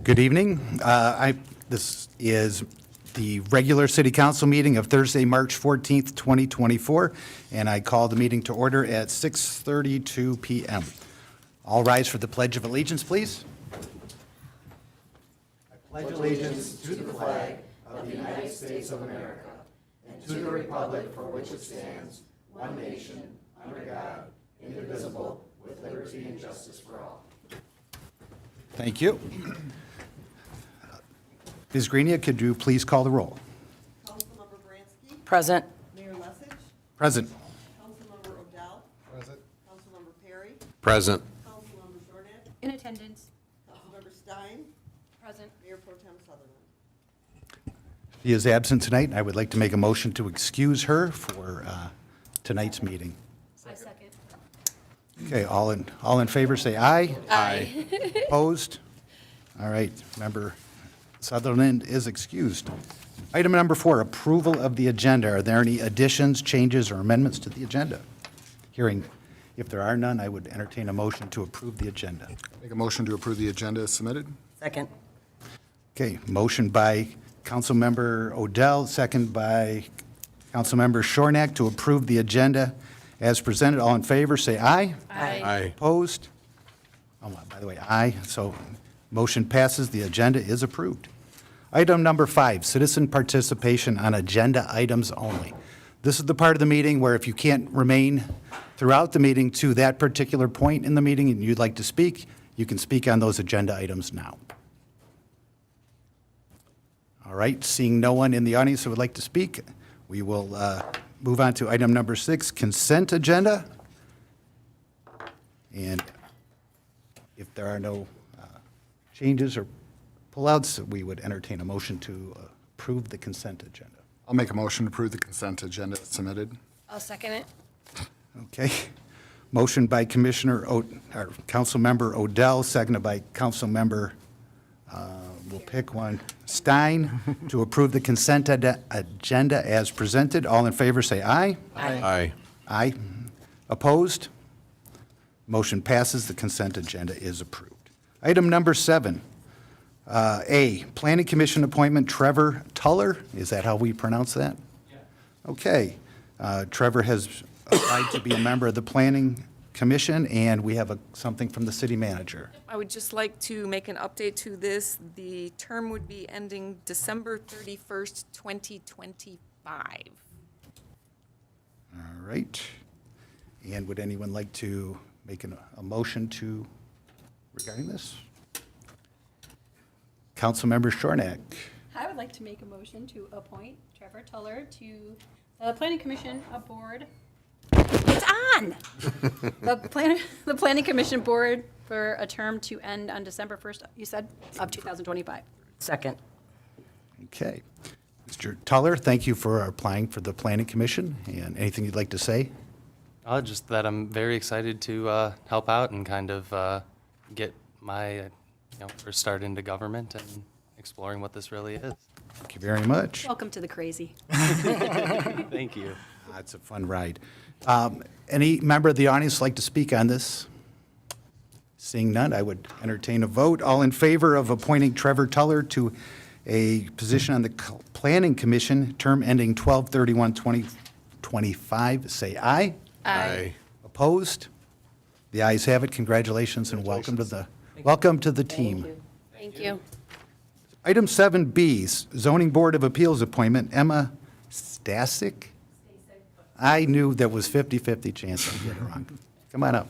Good evening. This is the regular city council meeting of Thursday, March 14th, 2024, and I call the meeting to order at 6:32 p.m. All rise for the Pledge of Allegiance, please. I pledge allegiance to the flag of the United States of America and to the republic for which it stands, one nation, under God, indivisible, with liberty and justice for all. Thank you. Ms. Grenia, could you please call the roll? Councilmember Bransky. Present. Mayor Lessig. Present. Councilmember Odell. Present. Councilmember Perry. Present. Councilmember Jordan. In attendance. Councilmember Stein. Present. Mayor Pro Tem Sutherland. She is absent tonight. I would like to make a motion to excuse her for tonight's meeting. I second. Okay, all in favor, say aye. Aye. Opposed? All right, Member Sutherland is excused. Item number 4, approval of the agenda. Are there any additions, changes, or amendments to the agenda? Hearing, if there are none, I would entertain a motion to approve the agenda. Make a motion to approve the agenda as submitted. Second. Okay, motion by Councilmember Odell, second by Councilmember Shornack to approve the agenda as presented. All in favor, say aye. Aye. Opposed? Oh, by the way, aye. So motion passes. The agenda is approved. Item number 5, citizen participation on agenda items only. This is the part of the meeting where if you can't remain throughout the meeting to that particular point in the meeting and you'd like to speak, you can speak on those agenda items now. All right, seeing no one in the audience who would like to speak, we will move on to item number 6, consent agenda. And if there are no changes or pullouts, we would entertain a motion to approve the consent agenda. I'll make a motion to approve the consent agenda as submitted. I'll second it. Okay. Motion by Councilmember Odell, seconded by Councilmember, we'll pick one, Stein, to approve the consent agenda as presented. All in favor, say aye. Aye. Aye. Opposed? Motion passes. The consent agenda is approved. Item number 7, A, Planning Commission appointment, Trevor Tuller. Is that how we pronounce that? Yeah. Okay. Trevor has applied to be a member of the Planning Commission, and we have something from the city manager. I would just like to make an update to this. The term would be ending December 31st, 2025. All right. And would anyone like to make a motion regarding this? Councilmember Shornack. I would like to make a motion to appoint Trevor Tuller to the Planning Commission Board. It's on! The Planning Commission Board for a term to end on December 1st, you said, of 2025. Second. Okay. Mr. Tuller, thank you for applying for the Planning Commission. And anything you'd like to say? Just that I'm very excited to help out and kind of get my first start into government and exploring what this really is. Thank you very much. Welcome to the crazy. Thank you. It's a fun ride. Any member of the audience like to speak on this? Seeing none, I would entertain a vote. All in favor of appointing Trevor Tuller to a position on the Planning Commission, term ending 12/31/2025, say aye. Aye. Opposed? The ayes have it. Congratulations and welcome to the team. Thank you. Item 7B, Zoning Board of Appeals appointment, Emma Stasic. I knew there was 50-50 chance I'd get it wrong. Come on up.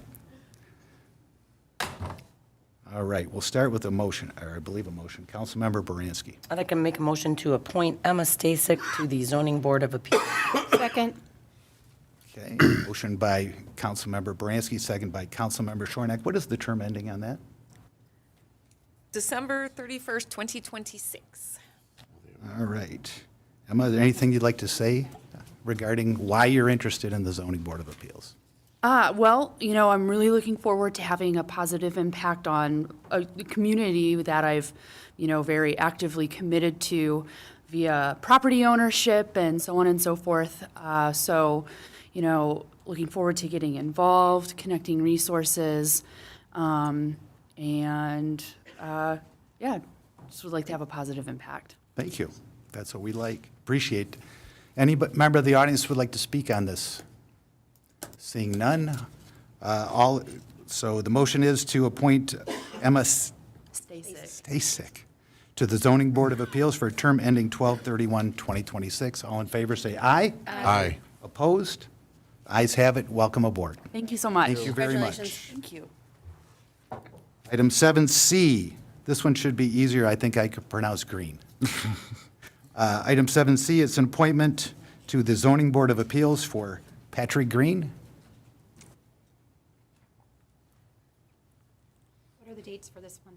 All right, we'll start with a motion, or I believe a motion. Councilmember Baranski. I'd like to make a motion to appoint Emma Stasic to the Zoning Board of Appeals. Second. Okay, motion by Councilmember Baranski, second by Councilmember Shornack. What is the term ending on that? December 31st, 2026. All right. Emma, is there anything you'd like to say regarding why you're interested in the Zoning Board of Appeals? Well, I'm really looking forward to having a positive impact on the community that I've, very actively committed to via property ownership and so on and so forth. Looking forward to getting involved, connecting resources, and just would like to have a positive impact. Thank you. That's what we like. Appreciate. Any member of the audience would like to speak on this? Seeing none, so the motion is to appoint Emma Stasek to the Zoning Board of Appeals for a term ending 12/31/2026. All in favor, say aye. Aye. Opposed? Ayes have it. Welcome aboard. Thank you so much. Thank you very much. Thank you. Item 7C, this one should be easier. I think I could pronounce green. Item 7C, it's an appointment to the Zoning Board of Appeals for Patrick Green. What are the dates for this one?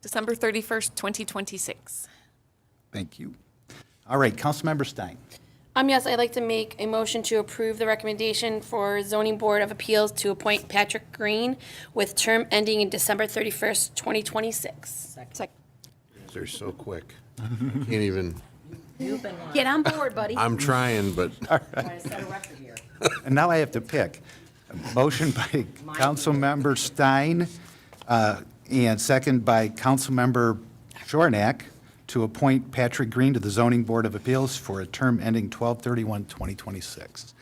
December 31st, 2026. Thank you. All right, Councilmember Stein. Yes, I'd like to make a motion to approve the recommendation for Zoning Board of Appeals to appoint Patrick Green with term ending in December 31st, 2026. They're so quick. Can't even, Get on board, buddy. I'm trying, but And now I have to pick. A motion by Councilmember Stein and second by Councilmember Shornack to appoint Patrick Green to the Zoning Board of Appeals for a term ending 12/31/2026.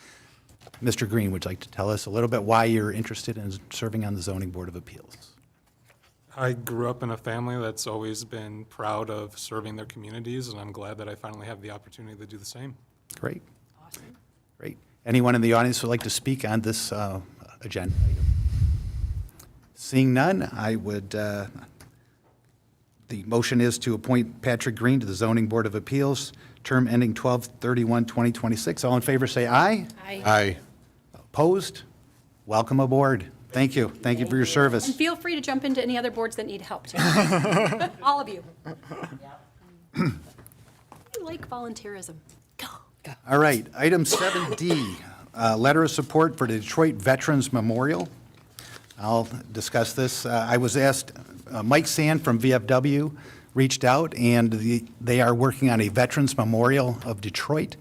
Mr. Green, would you like to tell us a little bit why you're interested in serving on the Zoning Board of Appeals? I grew up in a family that's always been proud of serving their communities, and I'm glad that I finally have the opportunity to do the same. Great. Awesome. Great. Anyone in the audience would like to speak on this agenda item? Seeing none, I would, the motion is to appoint Patrick Green to the Zoning Board of Appeals, term ending 12/31/2026. All in favor, say aye. aye. Opposed? Welcome aboard. Thank you. Thank you for your service. And feel free to jump into any other boards that need help, too. All of you. I like volunteerism. Go. All right, item 7D, letter of support for the Detroit Veterans Memorial. I'll discuss this. I was asked, Mike Sand from VFW reached out, and they are working on a Veterans Memorial of Detroit.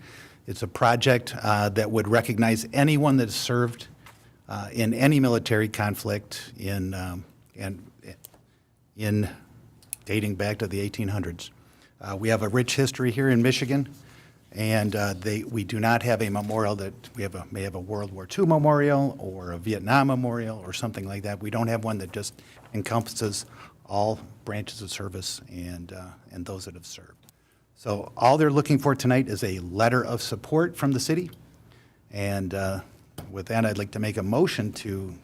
It's a project that would recognize anyone that has served in any military conflict in dating back to the 1800s. We have a rich history here in Michigan, and we do not have a memorial that may have a World War II memorial or a Vietnam memorial or something like that. We don't have one that just encompasses all branches of service and those that have served. So all they're looking for tonight is a letter of support from the city, and with that, I'd like to make a motion to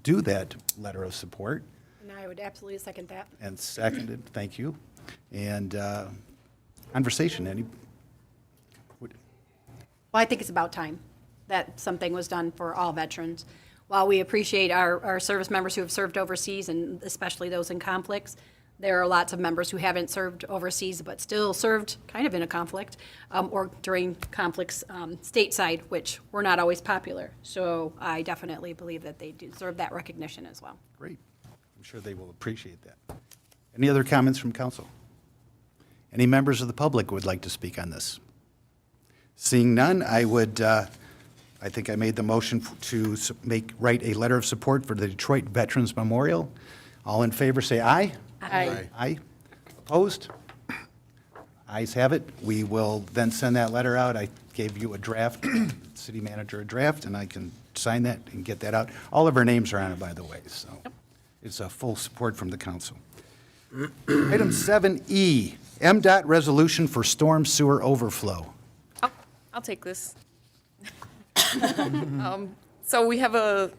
do that letter of support. And I would absolutely second that. And seconded, thank you. And conversation, Well, I think it's about time that something was done for all veterans. While we appreciate our service members who have served overseas, and especially those in conflicts, there are lots of members who haven't served overseas but still served kind of in a conflict or during conflicts stateside, which were not always popular. So I definitely believe that they deserve that recognition as well. great. I'm sure they will appreciate that. Any other comments from council? Any members of the public would like to speak on this? Seeing none, I would, I think I made the motion to write a letter of support for the Detroit Veterans Memorial. All in favor, say aye. Aye. Aye. Opposed? Ayes have it. We will then send that letter out. I gave you a draft, city manager a draft, and I can sign that and get that out. All of our names are on it, by the way, so it's a full support from the council. Item 7E, MDOT resolution for storm sewer overflow. I'll take this. So we have a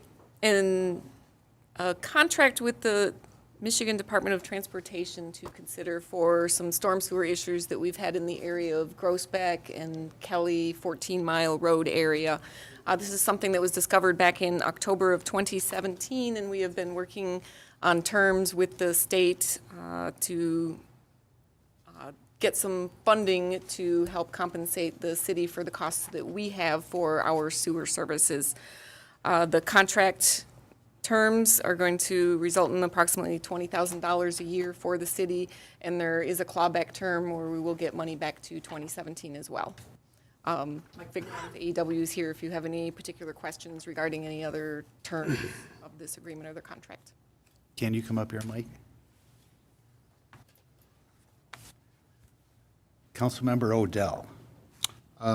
contract with the Michigan Department of Transportation to consider for some storm sewer issues that we've had in the area of Groesbeck and Kelly 14-mile road area. This is something that was discovered back in October of 2017, and we have been working on terms with the state to get some funding to help compensate the city for the costs that we have for our sewer services. The contract terms are going to result in approximately $20,000 a year for the city, and there is a clawback term where we will get money back to 2017 as well. Mike Figner with AEW is here if you have any particular questions regarding any other terms of this agreement or the contract. Can you come up here, Mike? Councilmember Odell.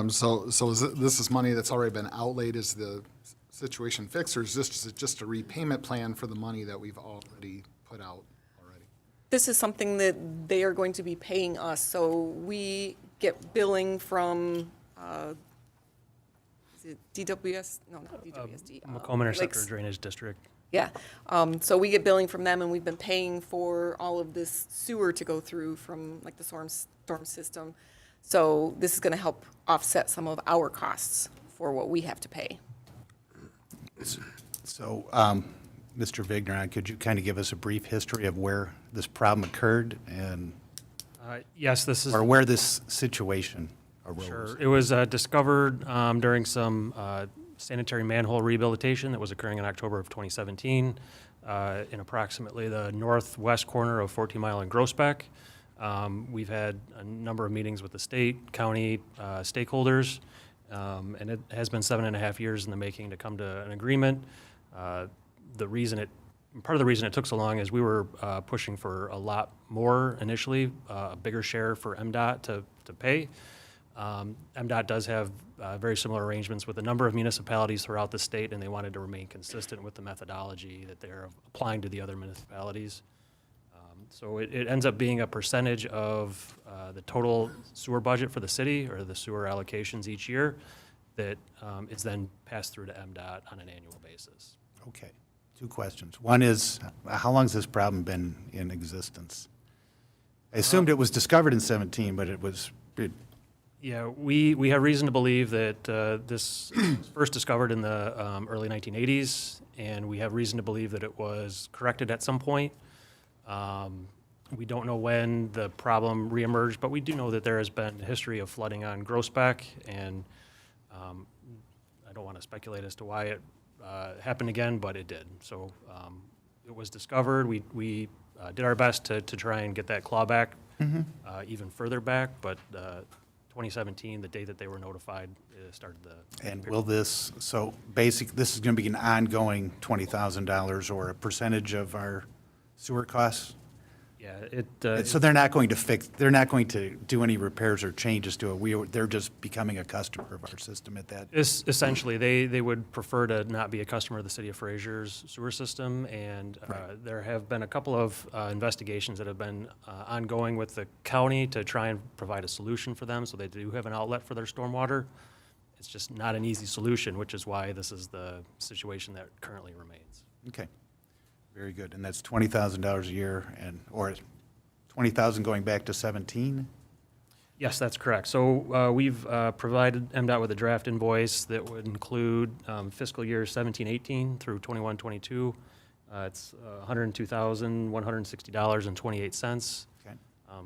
So this is money that's already been outlaid? Is the situation fixed, or is this just a repayment plan for the money that we've already put out already? This is something that they are going to be paying us, so we get billing from, is it DWS? No, not DWSD. Macomb Interceptor Lakes- Drainage District. Yeah, so we get billing from them, and we've been paying for all of this sewer to go through from like the storm system. So this is gonna help offset some of our costs for what we have to pay. So, Mr. Vigneron, could you kind of give us a brief history of where this problem occurred and, Yes, this is. or where this situation arose? Sure. It was discovered during some sanitary manhole rehabilitation that was occurring in October of 2017 in approximately the northwest corner of 14 Mile and Groesbeck. We've had a number of meetings with the state, county stakeholders, and it has been 7.5 years in the making to come to an agreement. Part of the reason it took so long is we were pushing for a lot more initially, a bigger share for MDOT to pay. MDOT does have very similar arrangements with a number of municipalities throughout the state, and they wanted to remain consistent with the methodology that they're applying to the other municipalities. So it ends up being a percentage of the total sewer budget for the city, or the sewer allocations each year, that is then passed through to MDOT on an annual basis. Okay, 2 questions. One is, how long has this problem been in existence? I assumed it was discovered in 17, but Yeah, we have reason to believe that this was first discovered in the early 1980s, and we have reason to believe that it was corrected at some point. We don't know when the problem reemerged, but we do know that there has been a history of flooding on Groesbeck, and I don't want to speculate as to why it happened again, but it did. So it was discovered. We did our best to try and get that clawback even further back, but 2017, the day that they were notified, started the. and will this, so this is going to be an ongoing $20,000 or a percentage of our sewer costs? Yeah, So they're not going to do any repairs or changes to it. They're just becoming a customer of our system at that. Essentially, they would prefer to not be a customer of the City of Fraser's sewer system, and there have been a couple of investigations that have been ongoing with the county to try and provide a solution for them, so they do have an outlet for their stormwater. It's just not an easy solution, which is why this is the situation that currently remains. Okay, very good. And that's $20,000 a year, or $20,000 going back to 17? Yes, that's correct. So we've provided MDOT with a draft invoice that would include fiscal year 17-18 through 21-22. It's $102,160.28. Okay.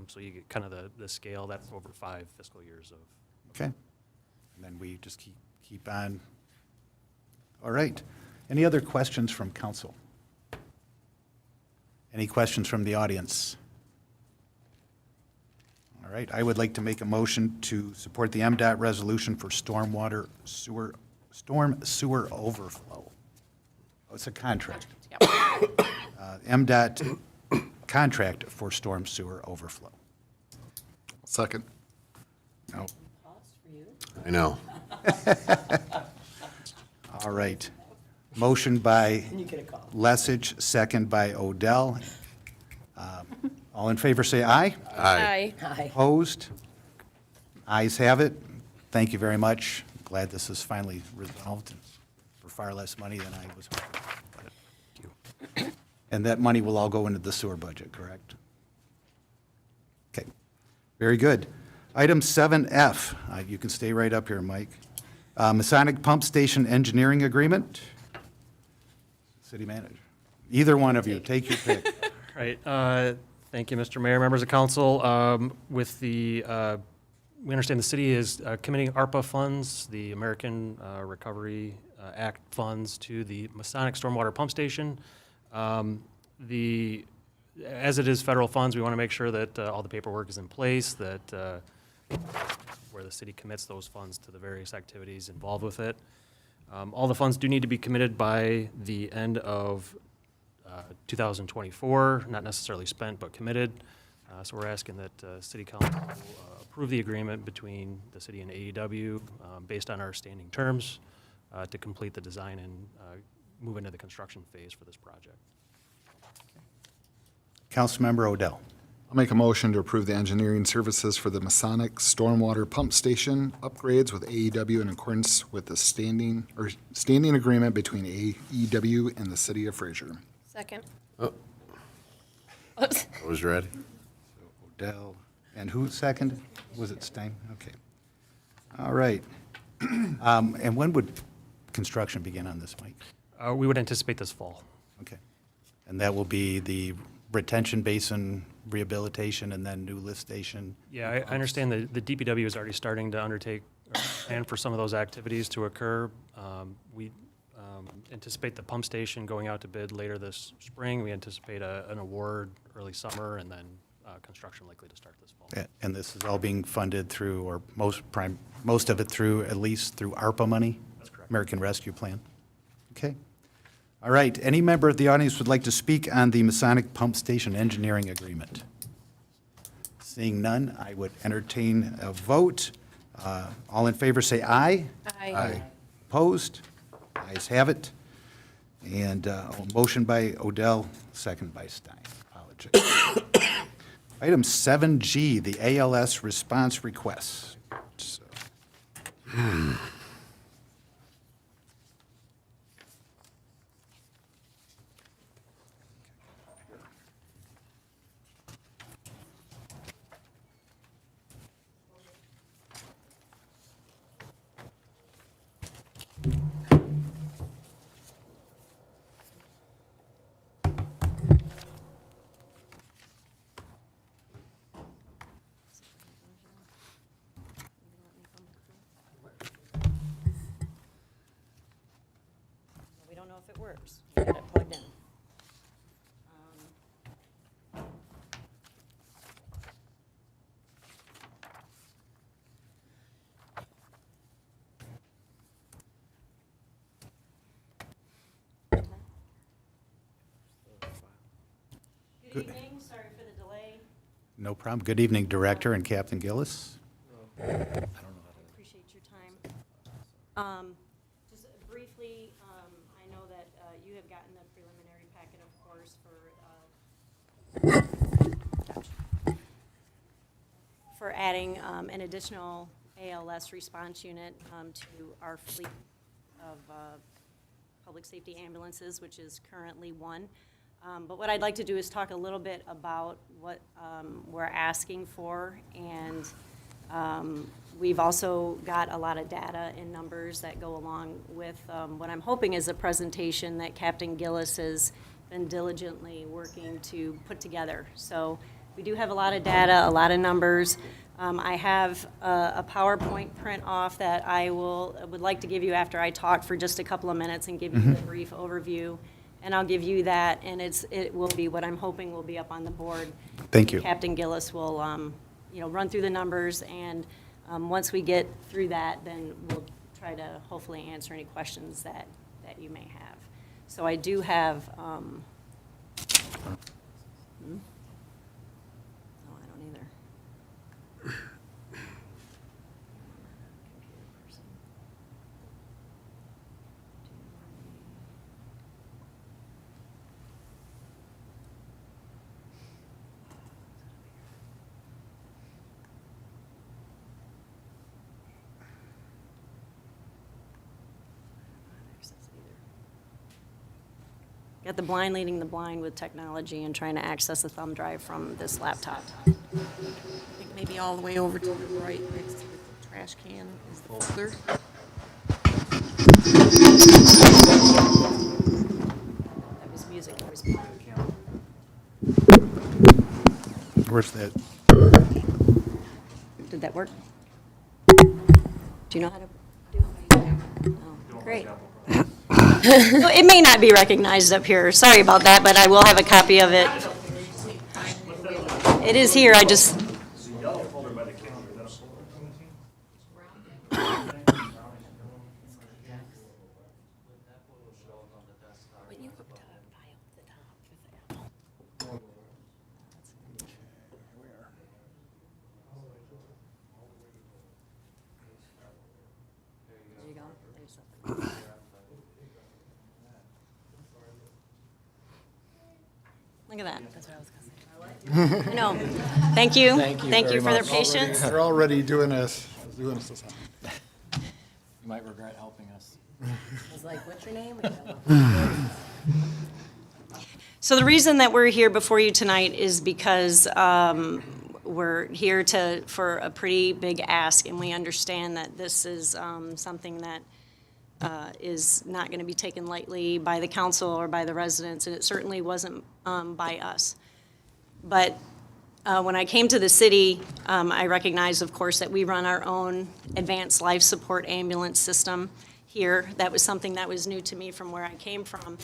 So you get kind of the scale. That's over 5 fiscal years of. Okay. And then we just keep on. All right. Any other questions from council? Any questions from the audience? All right, I would like to make a motion to support the MDOT resolution for storm sewer overflow. Oh, it's a contract. MDOT contract for storm sewer overflow. Second. No. I know. All right. Motion by Lessig, second by Odell. All in favor, say aye. Aye. Opposed? Ayes have it. Thank you very much. Glad this is finally resolved for far less money than I was hoping. And that money will all go into the sewer budget, correct? Okay, very good. Item 7F, you can stay right up here, Mike. Masonic Pump Station Engineering Agreement. City Manager. Either one of you, take your pick. Right. Thank you, Mr. Mayor, members of council. We understand the city is committing ARPA funds, the American Recovery Act funds, to the Masonic Stormwater Pump Station. As it is federal funds, we want to make sure that all the paperwork is in place, that where the city commits those funds to the various activities involved with it. All the funds do need to be committed by the end of 2024, not necessarily spent, but committed. So we're asking that City Council approve the agreement between the city and AEW based on our standing terms to complete the design and move into the construction phase for this project. Councilmember Odell. I'll make a motion to approve the engineering services for the Masonic Stormwater Pump Station upgrades with AEW in accordance with the standing agreement between AEW and the City of Fraser. Second. I was ready. Odell. And who seconded? Was it Stein? Okay. All right. And when would construction begin on this, Mike? We would anticipate this fall. Okay. And that will be the retention basin rehabilitation and then new lift station? Yeah, I understand that the DPW is already starting to undertake or plan for some of those activities to occur. We anticipate the pump station going out to bid later this spring. We anticipate an award early summer, and then construction likely to start this fall. Yeah, and this is all being funded through, or most of it through, at least through ARPA money? That's correct. American Rescue Plan. Okay. All right. Any member of the audience would like to speak on the Masonic Pump Station Engineering Agreement? Seeing none, I would entertain a vote. All in favor say aye. Aye. Opposed? Ayes have it. And a motion by Odell, second by Stein. Apologize. Item 7G, the ALS response requests. So, We don't know if it works. We got it plugged in. Good evening, sorry for the delay. no problem. Good evening, Director and Captain Gillis. Appreciate your time. Just briefly, I know that you have gotten the preliminary packet, of course, for adding an additional ALS response unit to our fleet of public safety ambulances, which is currently one. But what I'd like to do is talk a little bit about what we're asking for, and we've also got a lot of data and numbers that go along with what I'm hoping is a presentation that Captain Gillis has been diligently working to put together. So we do have a lot of data, a lot of numbers. I have a PowerPoint print off that I would like to give you after I talk for just a couple of minutes and give you the brief overview. And I'll give you that, and it will be what I'm hoping will be up on the board. Thank you. Captain Gillis will, run through the numbers, and once we get through that, then we'll try to hopefully answer any questions that you may have. So I do have, oh, I don't either. Got the blind leading the blind with technology and trying to access a thumb drive from this laptop. I think maybe all the way over to the right next to the trash can is the folder. That was music that was playing. Where's that? Did that work? Do you know how to do it? Oh, great. So it may not be recognized up here. Sorry about that, but I will have a copy of it. It is here. I just. When you go to file at the top. Look at that. I know. Thank you. Thank you for their patience. They're already doing this. You might regret helping us. I was like, what's your name? So the reason that we're here before you tonight is because we're here for a pretty big ask, and we understand that this is something that is not going to be taken lightly by the council or by the residents, and it certainly wasn't by us. But when I came to the city, I recognized, of course, that we run our own advanced life support ambulance system here. That was something that was new to me from where I came from.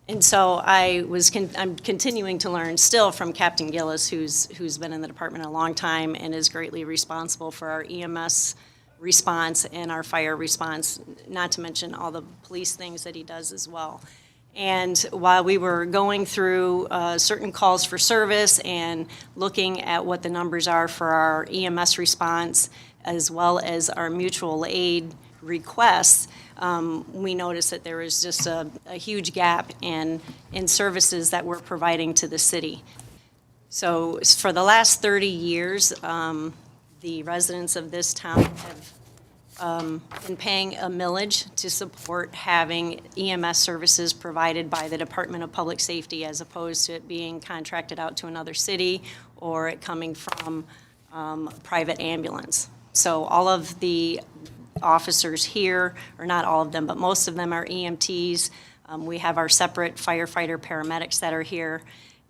And so I'm continuing to learn still from Captain Gillis, who's been in the department a long time and is greatly responsible for our EMS response and our fire response, not to mention all the police things that he does as well. And while we were going through certain calls for service and looking at what the numbers are for our EMS response, as well as our mutual aid requests, we noticed that there was just a huge gap in services that we're providing to the city. So for the last 30 years, the residents of this town have been paying a millage to support having EMS services provided by the Department of Public Safety, as opposed to it being contracted out to another city or it coming from private ambulance. So all of the officers here, or not all of them, but most of them are EMTs. We have our separate firefighter paramedics that are here,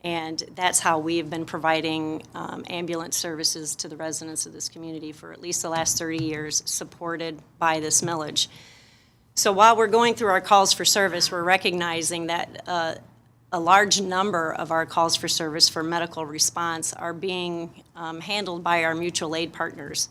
and that's how we have been providing ambulance services to the residents of this community for at least the last 30 years, supported by this millage. So while we're going through our calls for service, we're recognizing that a large number of our calls for service for medical response are being handled by our mutual aid partners.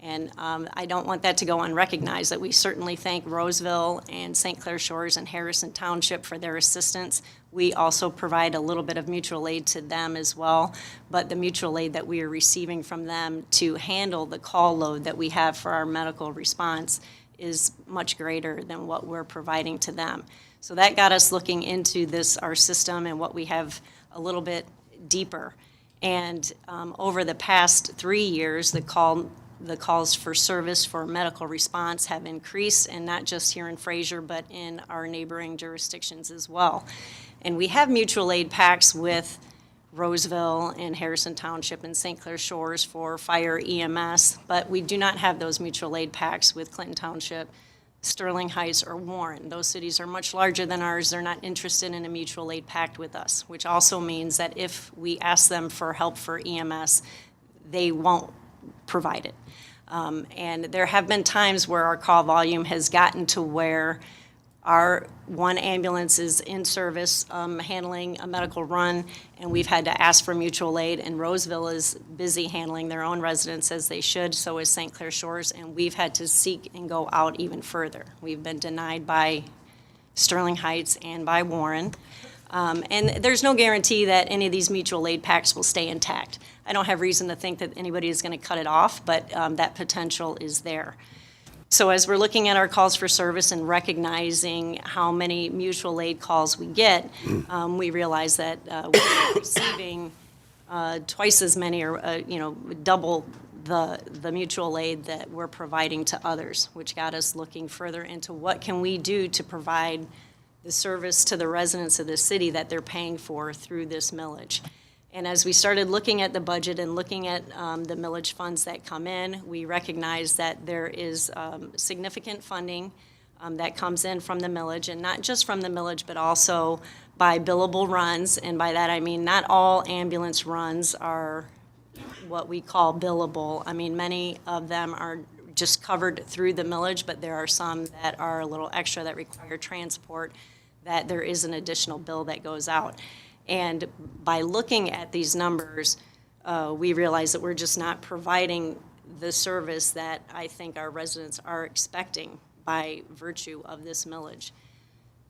And I don't want that to go unrecognized, that we certainly thank Roseville and St. Clair Shores and Harrison Township for their assistance. We also provide a little bit of mutual aid to them as well, but the mutual aid that we are receiving from them to handle the call load that we have for our medical response is much greater than what we're providing to them. So that got us looking into our system and what we have a little bit deeper. And over the past 3 years, the calls for service for medical response have increased, and not just here in Fraser, but in our neighboring jurisdictions as well. And we have mutual aid pacts with Roseville and Harrison Township and St. Clair Shores for fire EMS, but we do not have those mutual aid pacts with Clinton Township, Sterling Heights, or Warren. Those cities are much larger than ours. They're not interested in a mutual aid pact with us, which also means that if we ask them for help for EMS, they won't provide it. And there have been times where our call volume has gotten to where our one ambulance is in service handling a medical run, and we've had to ask for mutual aid, and Roseville is busy handling their own residents as they should, so is St. Clair Shores, and we've had to seek and go out even further. We've been denied by Sterling Heights and by Warren. And there's no guarantee that any of these mutual aid pacts will stay intact. I don't have reason to think that anybody is going to cut it off, but that potential is there. So as we're looking at our calls for service and recognizing how many mutual aid calls we get, we realize that we're receiving twice as many, or double the mutual aid that we're providing to others, which got us looking further into what can we do to provide the service to the residents of the city that they're paying for through this millage. And as we started looking at the budget and looking at the millage funds that come in, we recognize that there is significant funding that comes in from the millage, and not just from the millage, but also by billable runs. And by that I mean not all ambulance runs are what we call billable. I mean, many of them are just covered through the millage, but there are some that are a little extra that require transport, that there is an additional bill that goes out. And by looking at these numbers, we realize that we're just not providing the service that I think our residents are expecting by virtue of this millage.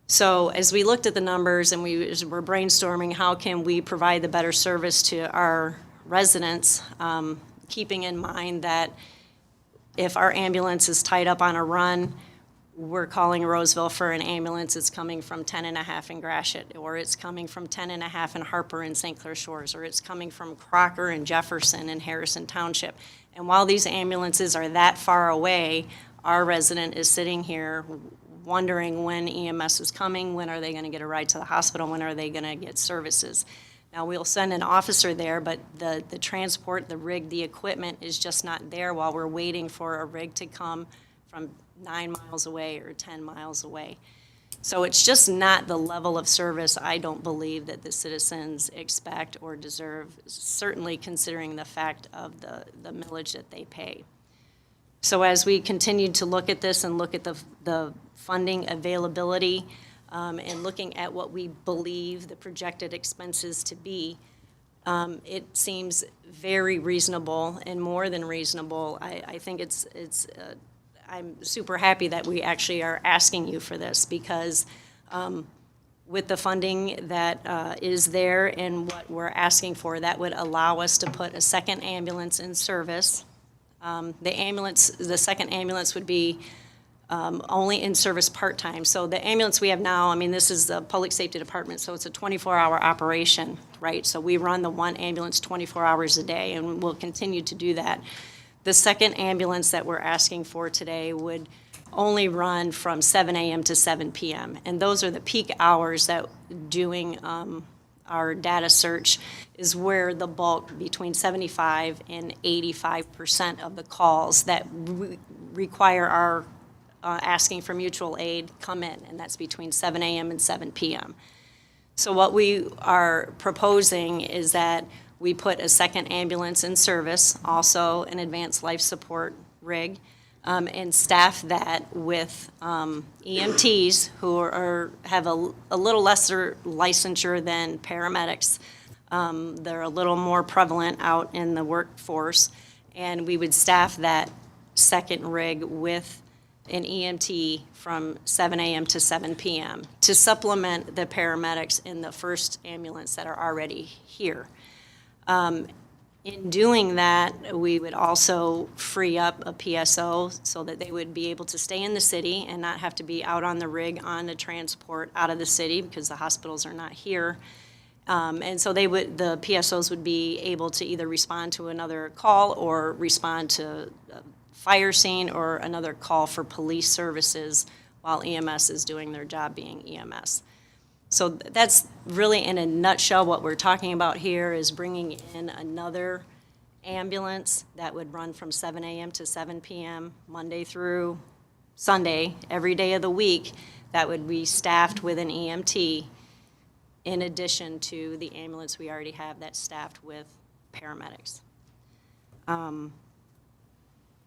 So as we looked at the numbers and we were brainstorming how can we provide the better service to our residents, keeping in mind that if our ambulance is tied up on a run, we're calling Roseville for an ambulance, it's coming from 10 and a half in Gratiot, or it's coming from 10 and a half in Harper and St. Clair Shores, or it's coming from Crocker and Jefferson and Harrison Township. And while these ambulances are that far away, our resident is sitting here wondering when EMS is coming, when are they going to get a ride to the hospital, when are they going to get services. Now, we'll send an officer there, but the transport, the rig, the equipment is just not there while we're waiting for a rig to come from 9 miles away or 10 miles away. So it's just not the level of service I don't believe that the citizens expect or deserve, certainly considering the fact of the millage that they pay. So as we continue to look at this and look at the funding availability, and looking at what we believe the projected expenses to be, it seems very reasonable and more than reasonable. I think I'm super happy that we actually are asking you for this, because with the funding that is there and what we're asking for, that would allow us to put a second ambulance in service. The second ambulance would be only in service part-time. So the ambulance we have now, I mean, this is the Public Safety Department, so it's a 24-hour operation, right? So we run the one ambulance 24 hours a day, and we'll continue to do that. The second ambulance that we're asking for today would only run from 7 a.m. to 7 p.m. And those are the peak hours that doing our data search is where the bulk, between 75 and 85% of the calls that require our asking for mutual aid come in, and that's between 7 a.m. and 7 p.m. So what we are proposing is that we put a second ambulance in service, also an advanced life support rig, and staff that with EMTs who have a little lesser licensure than paramedics. They're a little more prevalent out in the workforce, and we would staff that second rig with an EMT from 7 a.m. to 7 p.m. to supplement the paramedics in the first ambulance that are already here. In doing that, we would also free up a PSO so that they would be able to stay in the city and not have to be out on the rig on the transport out of the city because the hospitals are not here. And so the PSOs would be able to either respond to another call or respond to fire scene or another call for police services while EMS is doing their job being EMS. So that's really in a nutshell what we're talking about here, is bringing in another ambulance that would run from 7 a.m. to 7 p.m. Monday through Sunday, every day of the week, that would be staffed with an EMT in addition to the ambulance we already have that's staffed with paramedics.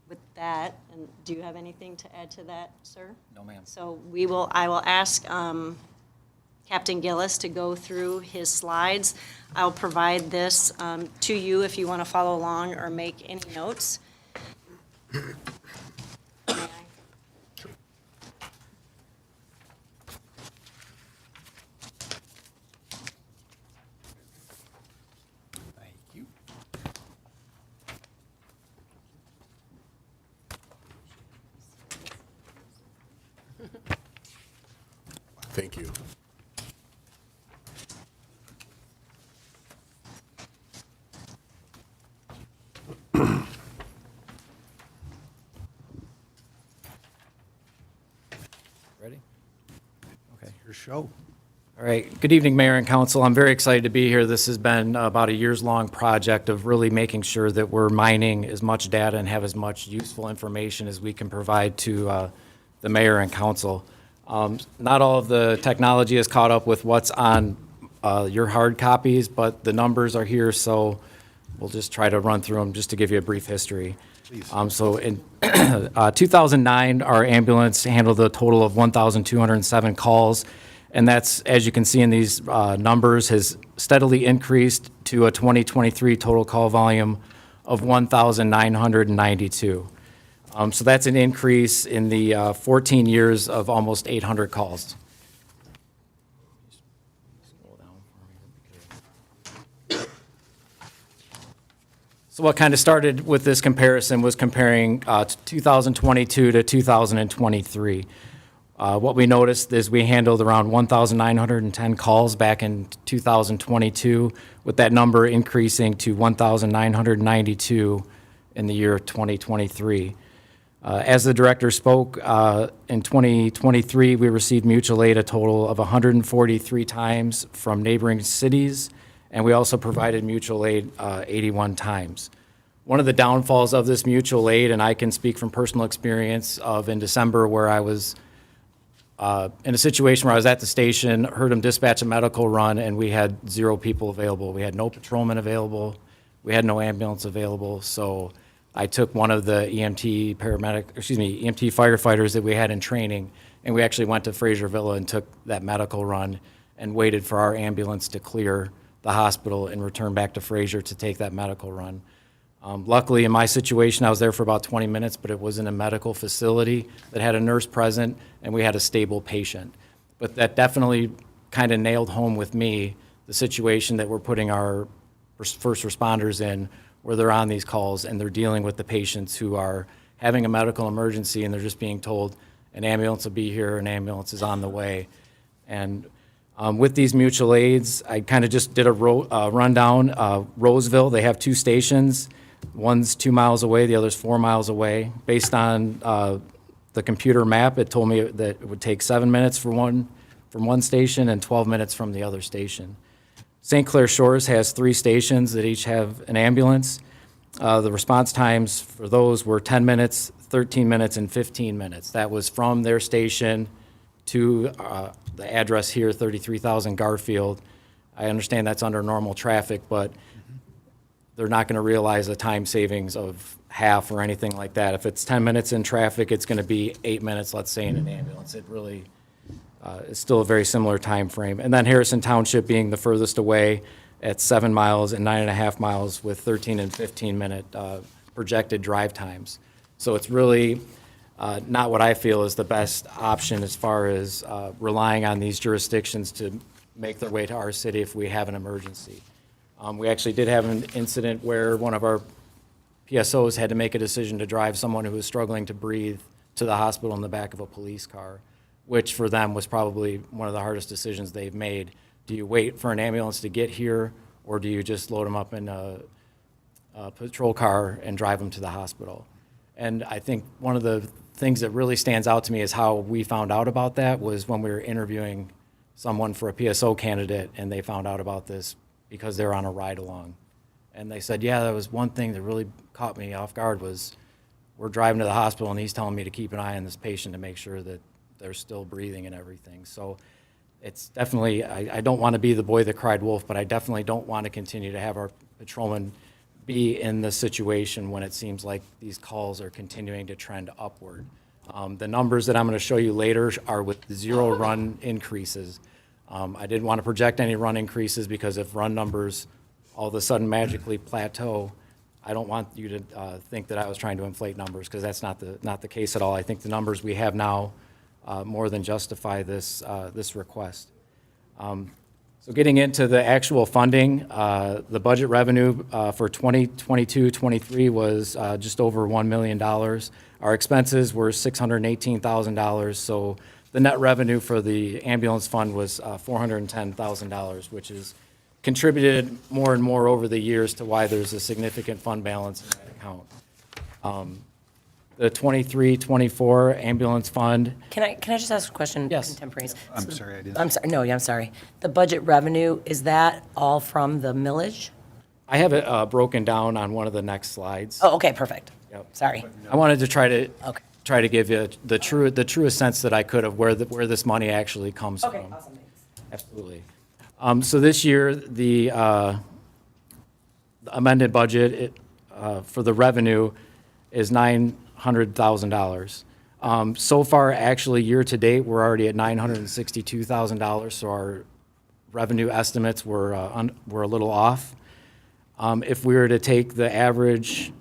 With that, and do you have anything to add to that, sir? No, ma'am. So I will ask Captain Gillis to go through his slides. I'll provide this to you if you want to follow along or make any notes. May I? Thank you. Thank you. Ready? Okay. Your show. All right. Good evening, Mayor and Council. I'm very excited to be here. This has been about a years-long project of really making sure that we're mining as much data and have as much useful information as we can provide to the mayor and council. Not all of the technology is caught up with what's on your hard copies, but the numbers are here, so we'll just try to run through them just to give you a brief history. So in 2009, our ambulance handled a total of 1,207 calls, and that's, as you can see in these numbers, has steadily increased to a 2023 total call volume of 1,992. So that's an increase in the 14 years of almost 800 calls. So what kind of started with this comparison was comparing 2022 to 2023. What we noticed is we handled around 1,910 calls back in 2022, with that number increasing to 1,992 in the year 2023. As the director spoke, in 2023, we received mutual aid a total of 143 times from neighboring cities, and we also provided mutual aid 81 times. One of the downfalls of this mutual aid, and I can speak from personal experience of in December where I was in a situation where I was at the station, heard them dispatch a medical run, and we had 0 people available. We had no patrolman available. We had no ambulance available. So I took one of the EMT firefighters that we had in training, and we actually went to Fraser Villa and took that medical run and waited for our ambulance to clear the hospital and return back to Fraser to take that medical run. Luckily, in my situation, I was there for about 20 minutes, but it was in a medical facility that had a nurse present, and we had a stable patient. But that definitely kind of nailed home with me the situation that we're putting our first responders in, where they're on these calls and they're dealing with the patients who are having a medical emergency, and they're just being told, an ambulance will be here, an ambulance is on the way. And with these mutual aids, I kind of just did a rundown. Roseville, they have 2 stations. One's 2 miles away, the other's 4 miles away. Based on the computer map, it told me that it would take 7 minutes from one station and 12 minutes from the other station. St. Clair Shores has 3 stations that each have an ambulance. The response times for those were 10 minutes, 13 minutes, and 15 minutes. That was from their station to the address here, 33,000 Garfield. I understand that's under normal traffic, but they're not going to realize a time savings of half or anything like that. If it's 10 minutes in traffic, it's going to be 8 minutes, let's say, in an ambulance. It really is still a very similar time frame. And then Harrison Township being the furthest away at 7 miles and 9.5 miles with 13 and 15-minute projected drive times. So it's really not what I feel is the best option as far as relying on these jurisdictions to make their way to our city if we have an emergency. We actually did have an incident where one of our PSOs had to make a decision to drive someone who was struggling to breathe to the hospital in the back of a police car, which for them was probably one of the hardest decisions they've made. Do you wait for an ambulance to get here, or do you just load them up in a patrol car and drive them to the hospital? And I think one of the things that really stands out to me is how we found out about that was when we were interviewing someone for a PSO candidate, and they found out about this because they're on a ride-along. And they said, yeah, that was one thing that really caught me off guard was we're driving to the hospital and he's telling me to keep an eye on this patient to make sure that they're still breathing and everything. So it's definitely, I don't want to be the boy that cried wolf, but I definitely don't want to continue to have our patrolmen be in this situation when it seems like these calls are continuing to trend upward. The numbers that I'm going to show you later are with 0 run increases. I didn't want to project any run increases because if run numbers all of a sudden magically plateau, I don't want you to think that I was trying to inflate numbers, because that's not the case at all. I think the numbers we have now more than justify this request. So getting into the actual funding, the budget revenue for 2022-23 was just over $1 million. Our expenses were $618,000, so the net revenue for the ambulance fund was $410,000, which is contributed more and more over the years to why there's a significant fund balance in that account. The 23-24 ambulance fund. Can I just ask a question? Yes. Contemporaneous? I'm sorry, I didn't. I'm sorry, no, yeah, I'm sorry. The budget revenue, is that all from the millage? I have it broken down on one of the next slides. Oh, okay, perfect. Yep. Sorry. I wanted to try to give you the truest sense that I could of where this money actually comes from. Okay, awesome, thanks. Absolutely. So this year, the amended budget for the revenue is $900,000. So far, actually, year-to-date, we're already at $962,000, so our revenue estimates were a little off. If we were to take the average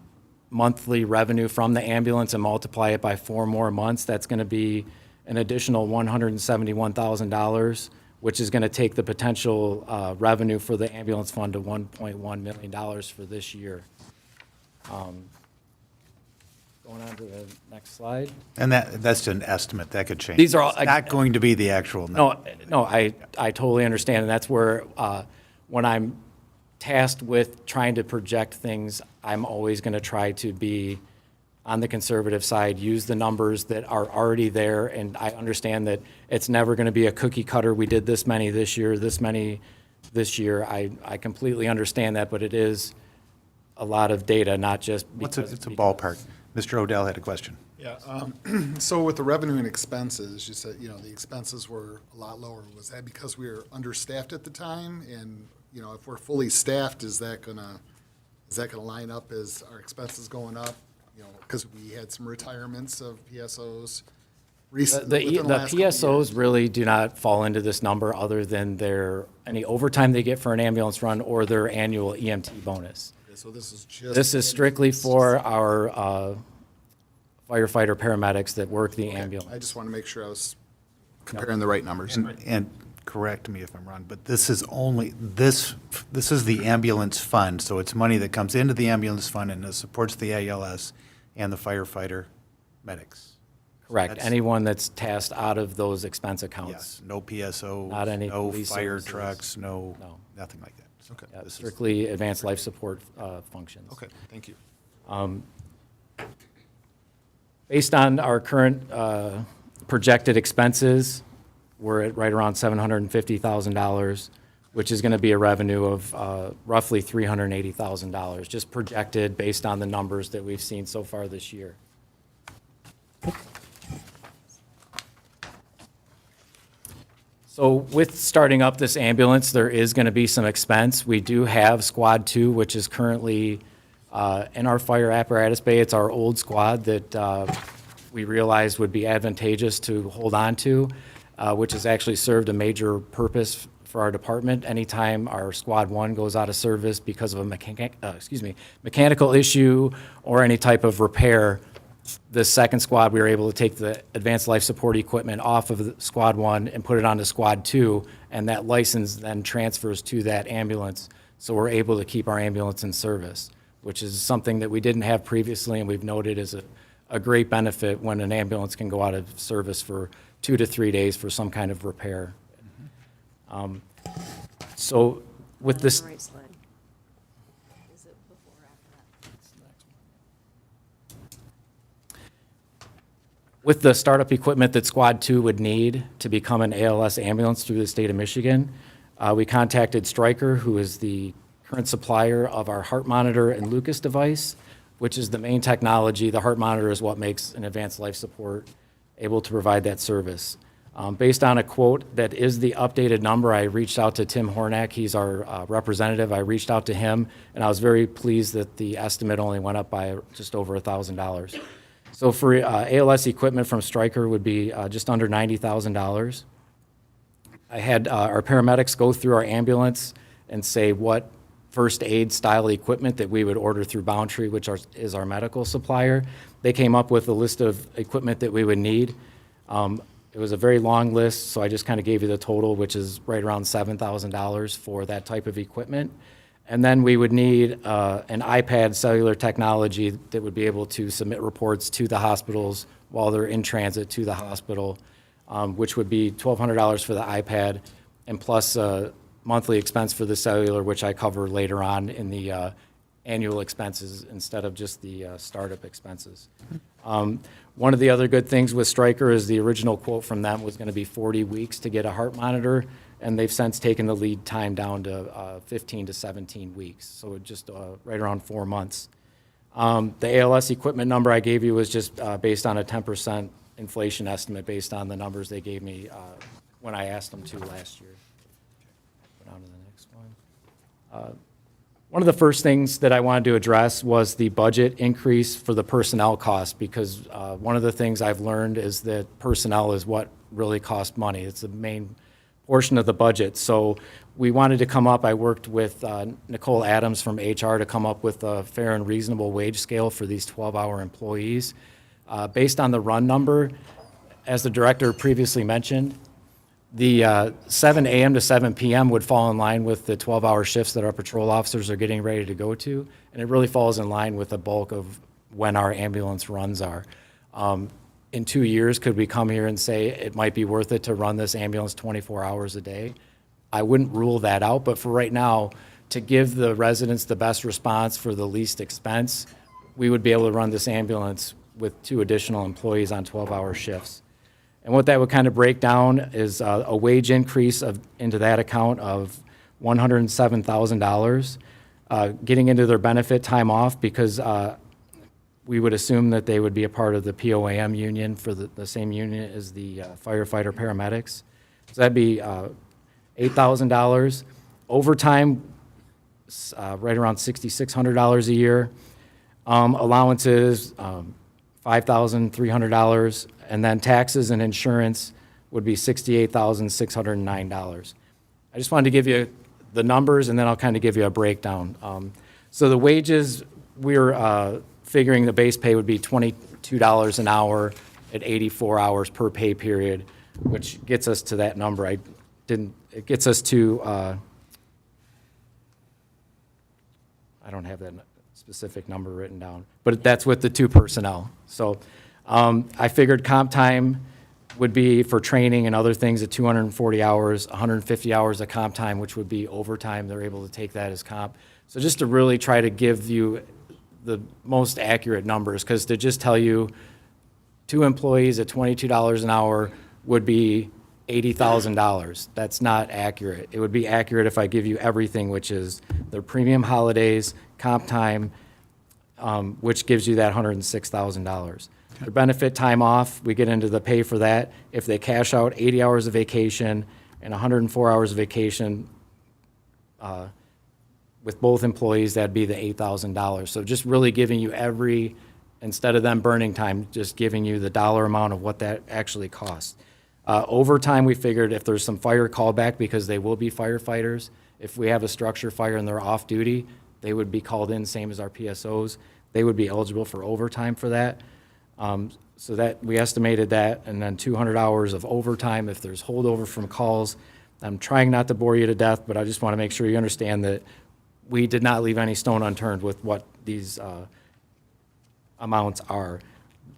monthly revenue from the ambulance and multiply it by 4 more months, that's going to be an additional $171,000, which is going to take the potential revenue for the ambulance fund to $1.1 million for this year. Going on to the next slide. And that's an estimate, that could change. These are all- It's not going to be the actual number. No, I totally understand, and that's where, when I'm tasked with trying to project things, I'm always going to try to be on the conservative side, use the numbers that are already there, and I understand that it's never going to be a cookie cutter. We did this many this year, this many this year. I completely understand that, but it is a lot of data, not just It's because. a ballpark. Mr. Odell had a question. Yeah, so with the revenue and expenses, you said, the expenses were a lot lower. Was that because we were understaffed at the time? And, if we're fully staffed, is that gonna line up as our expenses going up? Because we had some retirements of PSOs recently, within the last couple of PSOs years. really do not fall into this number other than any overtime they get for an ambulance run or their annual EMT bonus. Okay, so this is just. This is strictly for our firefighter paramedics that work the ambulance. I just want to make sure I was comparing the right numbers. And correct me if I'm wrong, but this is the ambulance fund, so it's money that comes into the ambulance fund and it supports the ALS and the firefighter medics. Correct. That's- Anyone that's tasked out of those expense Yes, accounts. no PSO, Not any no police fire services. trucks, No. nothing like that. So Okay. Yeah, this is- strictly advanced life support functions. Okay, thank you. Based on our current projected expenses, we're at right around $750,000, which is going to be a revenue of roughly $380,000, just projected based on the numbers that we've seen so far this year. So with starting up this ambulance, there is going to be some expense. We do have Squad 2, which is currently in our fire apparatus bay. It's our old squad that we realized would be advantageous to hold on to, which has actually served a major purpose for our department. Anytime our Squad 1 goes out of service because of a mechanical issue or any type of repair, the second squad, we were able to take the advanced life support equipment off of the Squad 1 and put it onto Squad 2, and that license then transfers to that ambulance. So we're able to keep our ambulance in service, which is something that we didn't have previously, and we've noted as a great benefit when an ambulance can go out of service for 2 to 3 days for some kind of repair. So with this. Right slide. Is it before or after that? With the startup equipment that Squad 2 would need to become an ALS ambulance through the state of Michigan, we contacted Stryker, who is the current supplier of our heart monitor and Lucas device, which is the main technology. The heart monitor is what makes an advanced life support able to provide that service. Based on a quote that is the updated number, I reached out to Tim Hornack. He's our representative. I reached out to him, and I was very pleased that the estimate only went up by just over $1,000. So for ALS equipment from Stryker would be just under $90,000. I had our paramedics go through our ambulance and say what first aid style equipment that we would order through Boundtree, which is our medical supplier. They came up with a list of equipment that we would need. It was a very long list, so I just kind of gave you the total, which is right around $7,000 for that type of equipment. And then we would need an iPad cellular technology that would be able to submit reports to the hospitals while they're in transit to the hospital, which would be $1,200 for the iPad, and plus a monthly expense for the cellular, which I cover later on in the annual expenses instead of just the startup expenses. One of the other good things with Stryker is the original quote from them was going to be 40 weeks to get a heart monitor, and they've since taken the lead time down to 15 to 17 weeks, so just right around 4 months. The ALS equipment number I gave you was just based on a 10% inflation estimate based on the numbers they gave me when I asked them to last year. Go down to the next one. One of the first things that I wanted to address was the budget increase for the personnel cost, because one of the things I've learned is that personnel is what really costs money. It's the main portion of the budget. So we wanted to come up, I worked with Nicole Adams from HR to come up with a fair and reasonable wage scale for these 12-hour employees. Based on the run number, as the director previously mentioned, the 7 a.m. to 7 p.m. would fall in line with the 12-hour shifts that our patrol officers are getting ready to go to, and it really falls in line with the bulk of when our ambulance runs are. In 2 years, could we come here and say it might be worth it to run this ambulance 24 hours a day? I wouldn't rule that out, but for right now, to give the residents the best response for the least expense, we would be able to run this ambulance with 2 additional employees on 12-hour shifts. And what that would kind of break down is a wage increase into that account of $107,000, getting into their benefit time off because we would assume that they would be a part of the POAM union for the same union as the firefighter paramedics. So that'd be $8,000. Overtime, right around $6,600 a year. Allowances, $5,300. And then taxes and insurance would be $68,609. I just wanted to give you the numbers, and then I'll kind of give you a breakdown. So the wages, we're figuring the base pay would be $22 an hour at 84 hours per pay period, which gets us to that number. It gets us to, I don't have that specific number written down, but that's with the 2 personnel. So I figured comp time would be for training and other things at 240 hours, 150 hours of comp time, which would be overtime. They're able to take that as comp. So just to really try to give you the most accurate numbers, because to just tell you 2 employees at $22 an hour would be $80,000. That's not accurate. It would be accurate if I give you everything, which is their premium holidays, comp time, which gives you that $106,000. Their benefit time off, we get into the pay for that. If they cash out 80 hours of vacation and 104 hours of vacation with both employees, that'd be the $8,000. So just really giving you instead of them burning time, just giving you the dollar amount of what that actually costs. Overtime, we figured if there's some fire callback, because they will be firefighters, if we have a structure fire and they're off duty, they would be called in, same as our PSOs. They would be eligible for overtime for that. So that, we estimated that, and then 200 hours of overtime if there's holdover from calls. I'm trying not to bore you to death, but I just want to make sure you understand that we did not leave any stone unturned with what these amounts are.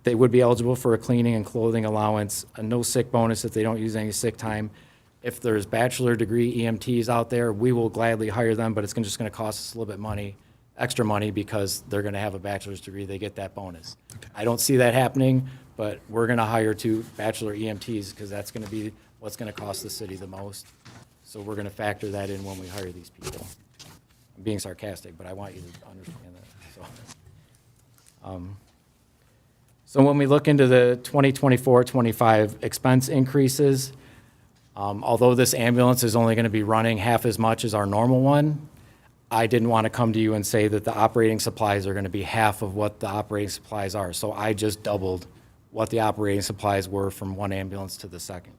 They would be eligible for a cleaning and clothing allowance, a no sick bonus if they don't use any sick time. If there's bachelor degree EMTs out there, we will gladly hire them, but it's just going to cost us a little bit extra money because they're going to have a bachelor's degree, they get that bonus. I don't see that happening, but we're going to hire 2 bachelor EMTs because that's going to be what's going to cost the city the most. So we're going to factor that in when we hire these people. I'm being sarcastic, but I want you to understand that. So when we look into the 2024-25 expense increases, although this ambulance is only going to be running half as much as our normal one, I didn't want to come to you and say that the operating supplies are going to be half of what the operating supplies are. So I just doubled what the operating supplies were from one ambulance to the second.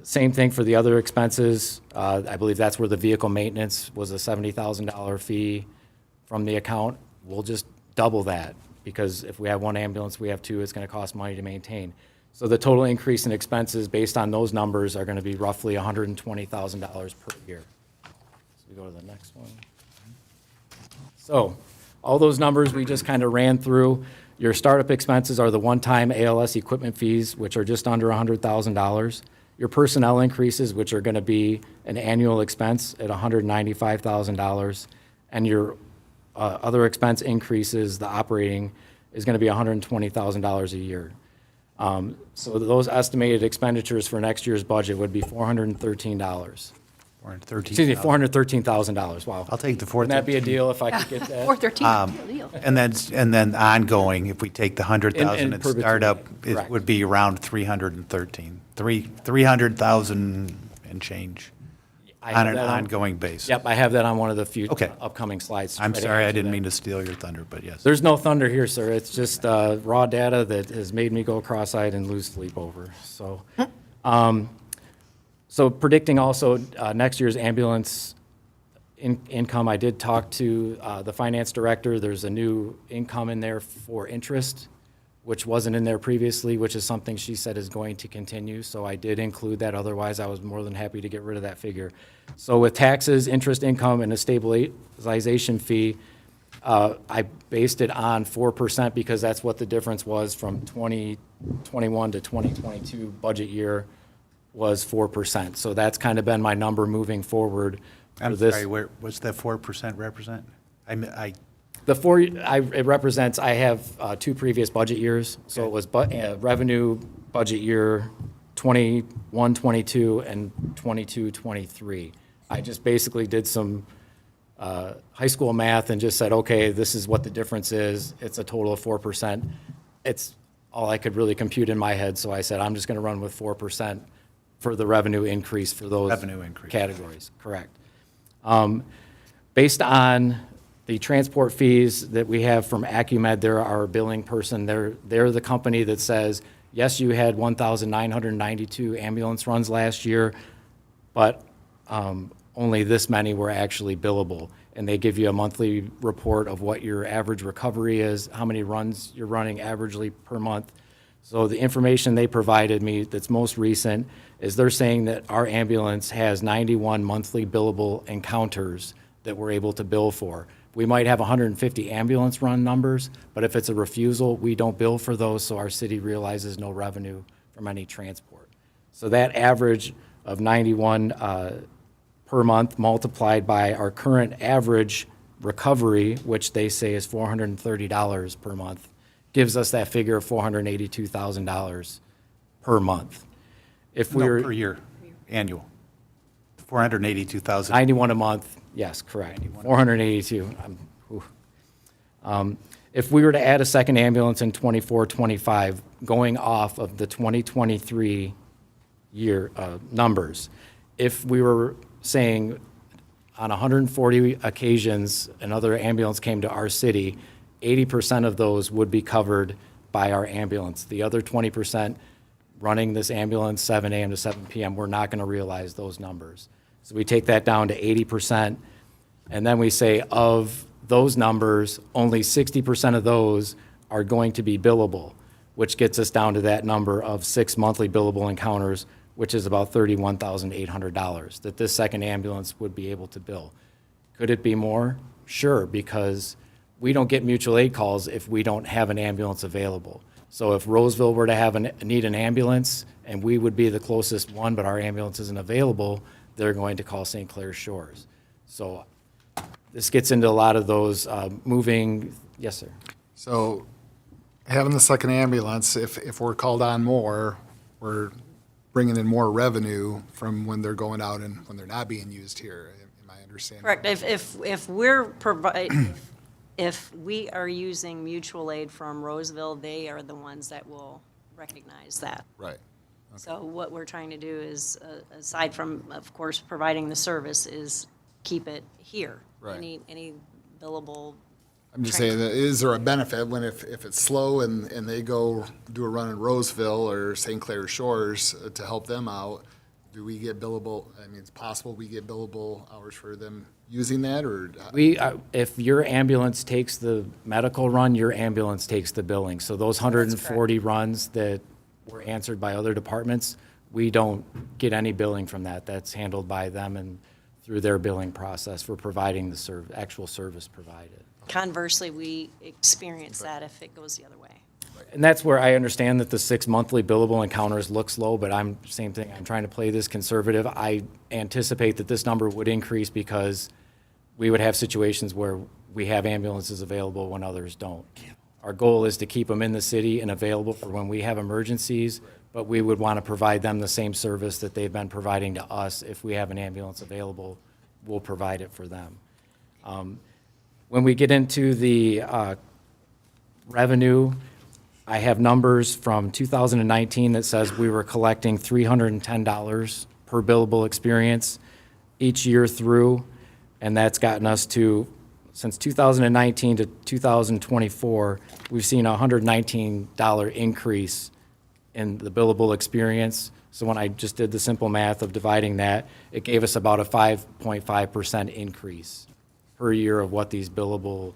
Same thing for the other expenses. I believe that's where the vehicle maintenance was a $70,000 fee from the account. We'll just double that because if we have one ambulance, we have 2, it's going to cost money to maintain. So the total increase in expenses based on those numbers are going to be roughly $120,000 per year. We go to the next one. So all those numbers we just kind of ran through. Your startup expenses are the one-time ALS equipment fees, which are just under $100,000. Your personnel increases, which are going to be an annual expense at $195,000. And your other expense increases, the operating, is going to be $120,000 a year. So those estimated expenditures for next year's budget would be $413. Excuse me, $413,000, wow. I'll take the Wouldn't that be a deal if I could get that? 413, deal. And then ongoing, if we take the 100,000 in perpetuity, startup, it correct. would be around 300,000 and change I have on an that ongoing basis. Yep, I have that on one of the few Okay. upcoming slides. to I'm try to sorry, I answer didn't that. mean to steal your thunder, but yes. There's no thunder here, sir. It's just raw data that has made me go cross-eyed and lose sleep over. So predicting also next year's ambulance income, I did talk to the finance director. There's a new income in there for interest, which wasn't in there previously, which is something she said is going to continue. So I did include that. Otherwise, I was more than happy to get rid of that figure. So with taxes, interest income, and a stabilization fee, I based it on 4% because that's what the difference was from 2021 to 2022 budget year was 4%. So that's kind of been my number moving forward. I'm for this. sorry, what's that 4% represent? It represents, I have 2 previous budget years. So it was revenue budget year 21, 22, and 22, 23. I just basically did some high school math and just said, okay, this is what the difference is. It's a total of 4%. It's all I could really compute in my head, so I said, I'm just going to run with 4% for the revenue increase for those categories. Correct. Based on the transport fees that we have from Acumed, they're our billing person. They're the company that says, yes, you had 1,992 ambulance runs last year, but only this many were actually billable. And they give you a monthly report of what your average recovery is, how many runs you're running averagely per month. So the information they provided me that's most recent is they're saying that our ambulance has 91 monthly billable encounters that we're able to bill for. We might have 150 ambulance run numbers, but if it's a refusal, we don't bill for those, so our city realizes no revenue from any transport. So that average of 91 per month multiplied by our current average recovery, which they say is $430 per month, gives us that figure of $482,000 per month. If we're per year, annual. 482,000. 91 a month, yes, correct. 482. If we were to add a second ambulance in 24, 25, going off of the 2023 year numbers, if we were saying on 140 occasions another ambulance came to our city, 80% of those would be covered by our ambulance. The other 20% running this ambulance 7 a.m. to 7 p.m., we're not going to realize those numbers. So we take that down to 80%, and then we say of those numbers, only 60% of those are going to be billable, which gets us down to that number of 6 monthly billable encounters, which is about $31,800 that this second ambulance would be able to bill. Could it be more? Sure, because we don't get mutual aid calls if we don't have an ambulance available. So if Roseville were to need an ambulance and we would be the closest one, but our ambulance isn't available, they're going to call St. Clair Shores. So this gets into a lot of those moving, yes, sir. So having the second ambulance, if we're called on more, we're bringing in more revenue from when they're going out and when they're not being used here. Am I understanding? Correct. If we are using mutual aid from Roseville, they are the ones that will recognize that. Right. So what we're trying to do is, aside from, of course, providing the service, is keep it here. Right. Any billable. I'm just saying, that is there a benefit when if it's slow and they go do a run in Roseville or St. Clair Shores to help them out, do we get billable, I mean, it's possible we get billable hours for them using that, or? If your ambulance takes the medical run, your ambulance takes the billing. So those 140 runs that were answered by other departments, we don't get any billing from that. That's handled by them and through their billing process for providing the actual service provided. Conversely, we experience that if it goes the other way. And that's where I understand that the 6 monthly billable encounters looks low, but same thing, I'm trying to play this conservative. I anticipate that this number would increase because we would have situations where we have ambulances available when others don't. Our goal is to keep them in the city and available for when we have emergencies, but we would want to provide them the same service that they've been providing to us. If we have an ambulance available, we'll provide it for them. When we get into the revenue, I have numbers from 2019 that says we were collecting $310 per billable experience each year through, and that's gotten us to, since 2019 to 2024, we've seen a $119 increase in the billable experience. So when I just did the simple math of dividing that, it gave us about a 5.5% increase per year of what these billable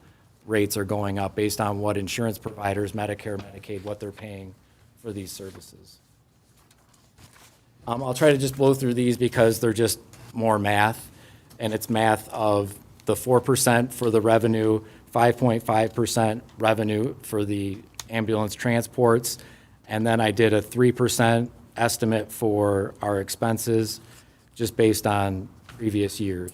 rates are going up based on what insurance providers, Medicare, Medicaid, what they're paying for these services. I'll try to just blow through these because they're just more math, and it's math of the 4% for the revenue 5.5% revenue for the ambulance transports, and then I did a 3% estimate for our expenses, just based on previous years.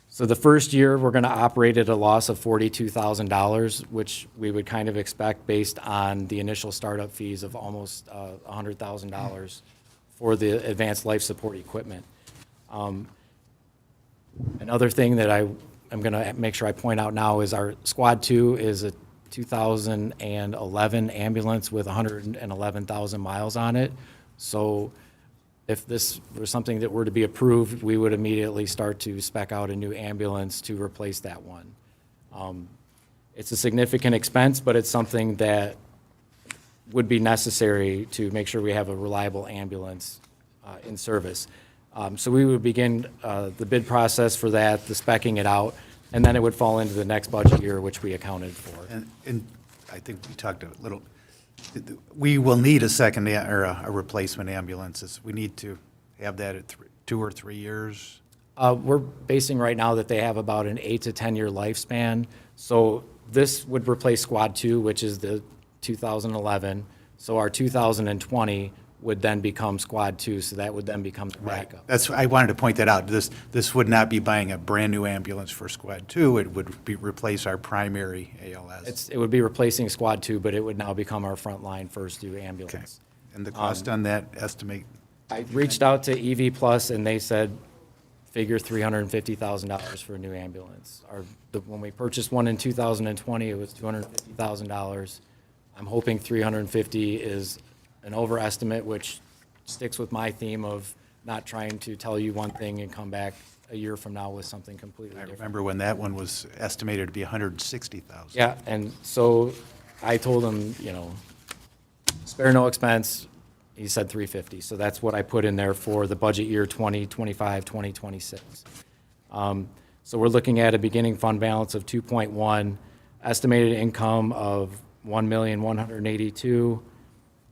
So the first year, we're going to operate at a loss of $42,000, which we would kind of expect based on the initial startup fees of almost $100,000 for the advanced life support equipment. Another thing that I'm going to make sure I point out now is our Squad 2 is a 2011 ambulance with 111,000 miles on it. So if this were something that were to be approved, we would immediately start to spec out a new ambulance to replace that one. It's a significant expense, but it's something that would be necessary to make sure we have a reliable ambulance in service. So we would begin the bid process for that, the speccing it out, and then it would fall into the next budget year, which we accounted for. And I think we talked a little, we will need a second, or a replacement ambulances. We need to have that at 2 or 3 years. We're basing right now that they have about an 8 to 10 year lifespan. So this would replace Squad 2, which is the 2011. So our 2020 would then become Squad 2, so that would then become the backup. That's, I wanted to point that out. This would not be buying a brand-new ambulance for Squad 2. It would be replace our primary ALS. It would be replacing Squad 2, but it would now become our frontline first due Okay. ambulance. And the cost on that, estimate? I reached out to EV Plus, and they said, figure $350,000 for a new ambulance. When we purchased one in 2020, it was $250,000. I'm hoping 350 is an overestimate, which sticks with my theme of not trying to tell you one thing and come back a year from now with something completely I different. remember when that one was estimated to be 160,000. Yeah, and so I told him, spare no expense. He said 350, so that's what I put in there for the budget year 2025, 2026. So we're looking at a beginning fund balance of 2.1, estimated income of 1,182,000,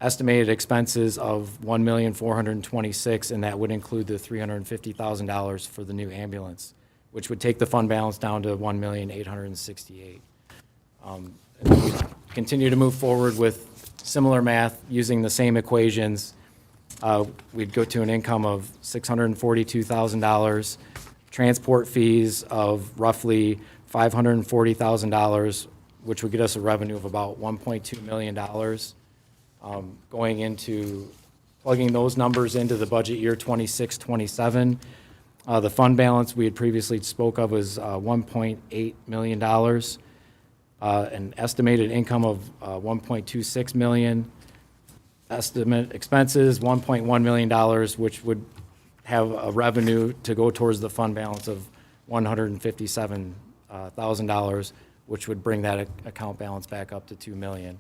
estimated expenses of 1,426,000, and that would include the $350,000 for the new ambulance, which would take the fund balance down to 1,868,000. And we continue to move forward with similar math using the same equations. We'd go to an income of $642,000, transport fees of roughly $540,000, which would get us a revenue of about $1.2 million. Going into plugging those numbers into the budget year 26, 27. The fund balance we had previously spoke of was $1.8 million. An estimated income of $1.26 million. Estimate expenses, $1.1 million, which would have a revenue to go towards the fund balance of $157,000, which would bring that account balance back up to $2 million.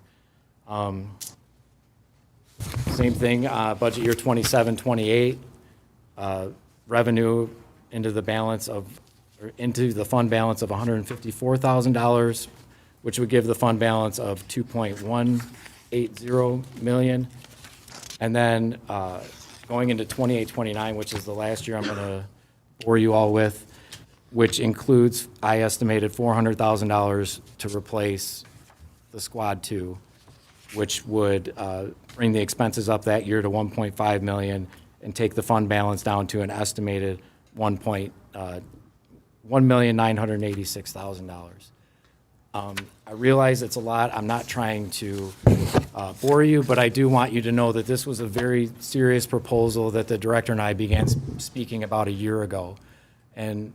Same thing, budget year 27, 28, revenue into the fund balance of $154,000, which would give the fund balance of $2.180 million. And then going into 28, 29, which is the last year I'm going to bore you all with, which includes, I estimated $400,000 to replace the Squad 2, which would bring the expenses up that year to $1.5 million and take the fund balance down to an estimated $1,986,000. I realize it's a lot. I'm not trying to bore you, but I do want you to know that this was a very serious proposal that the director and I began speaking about a year ago. And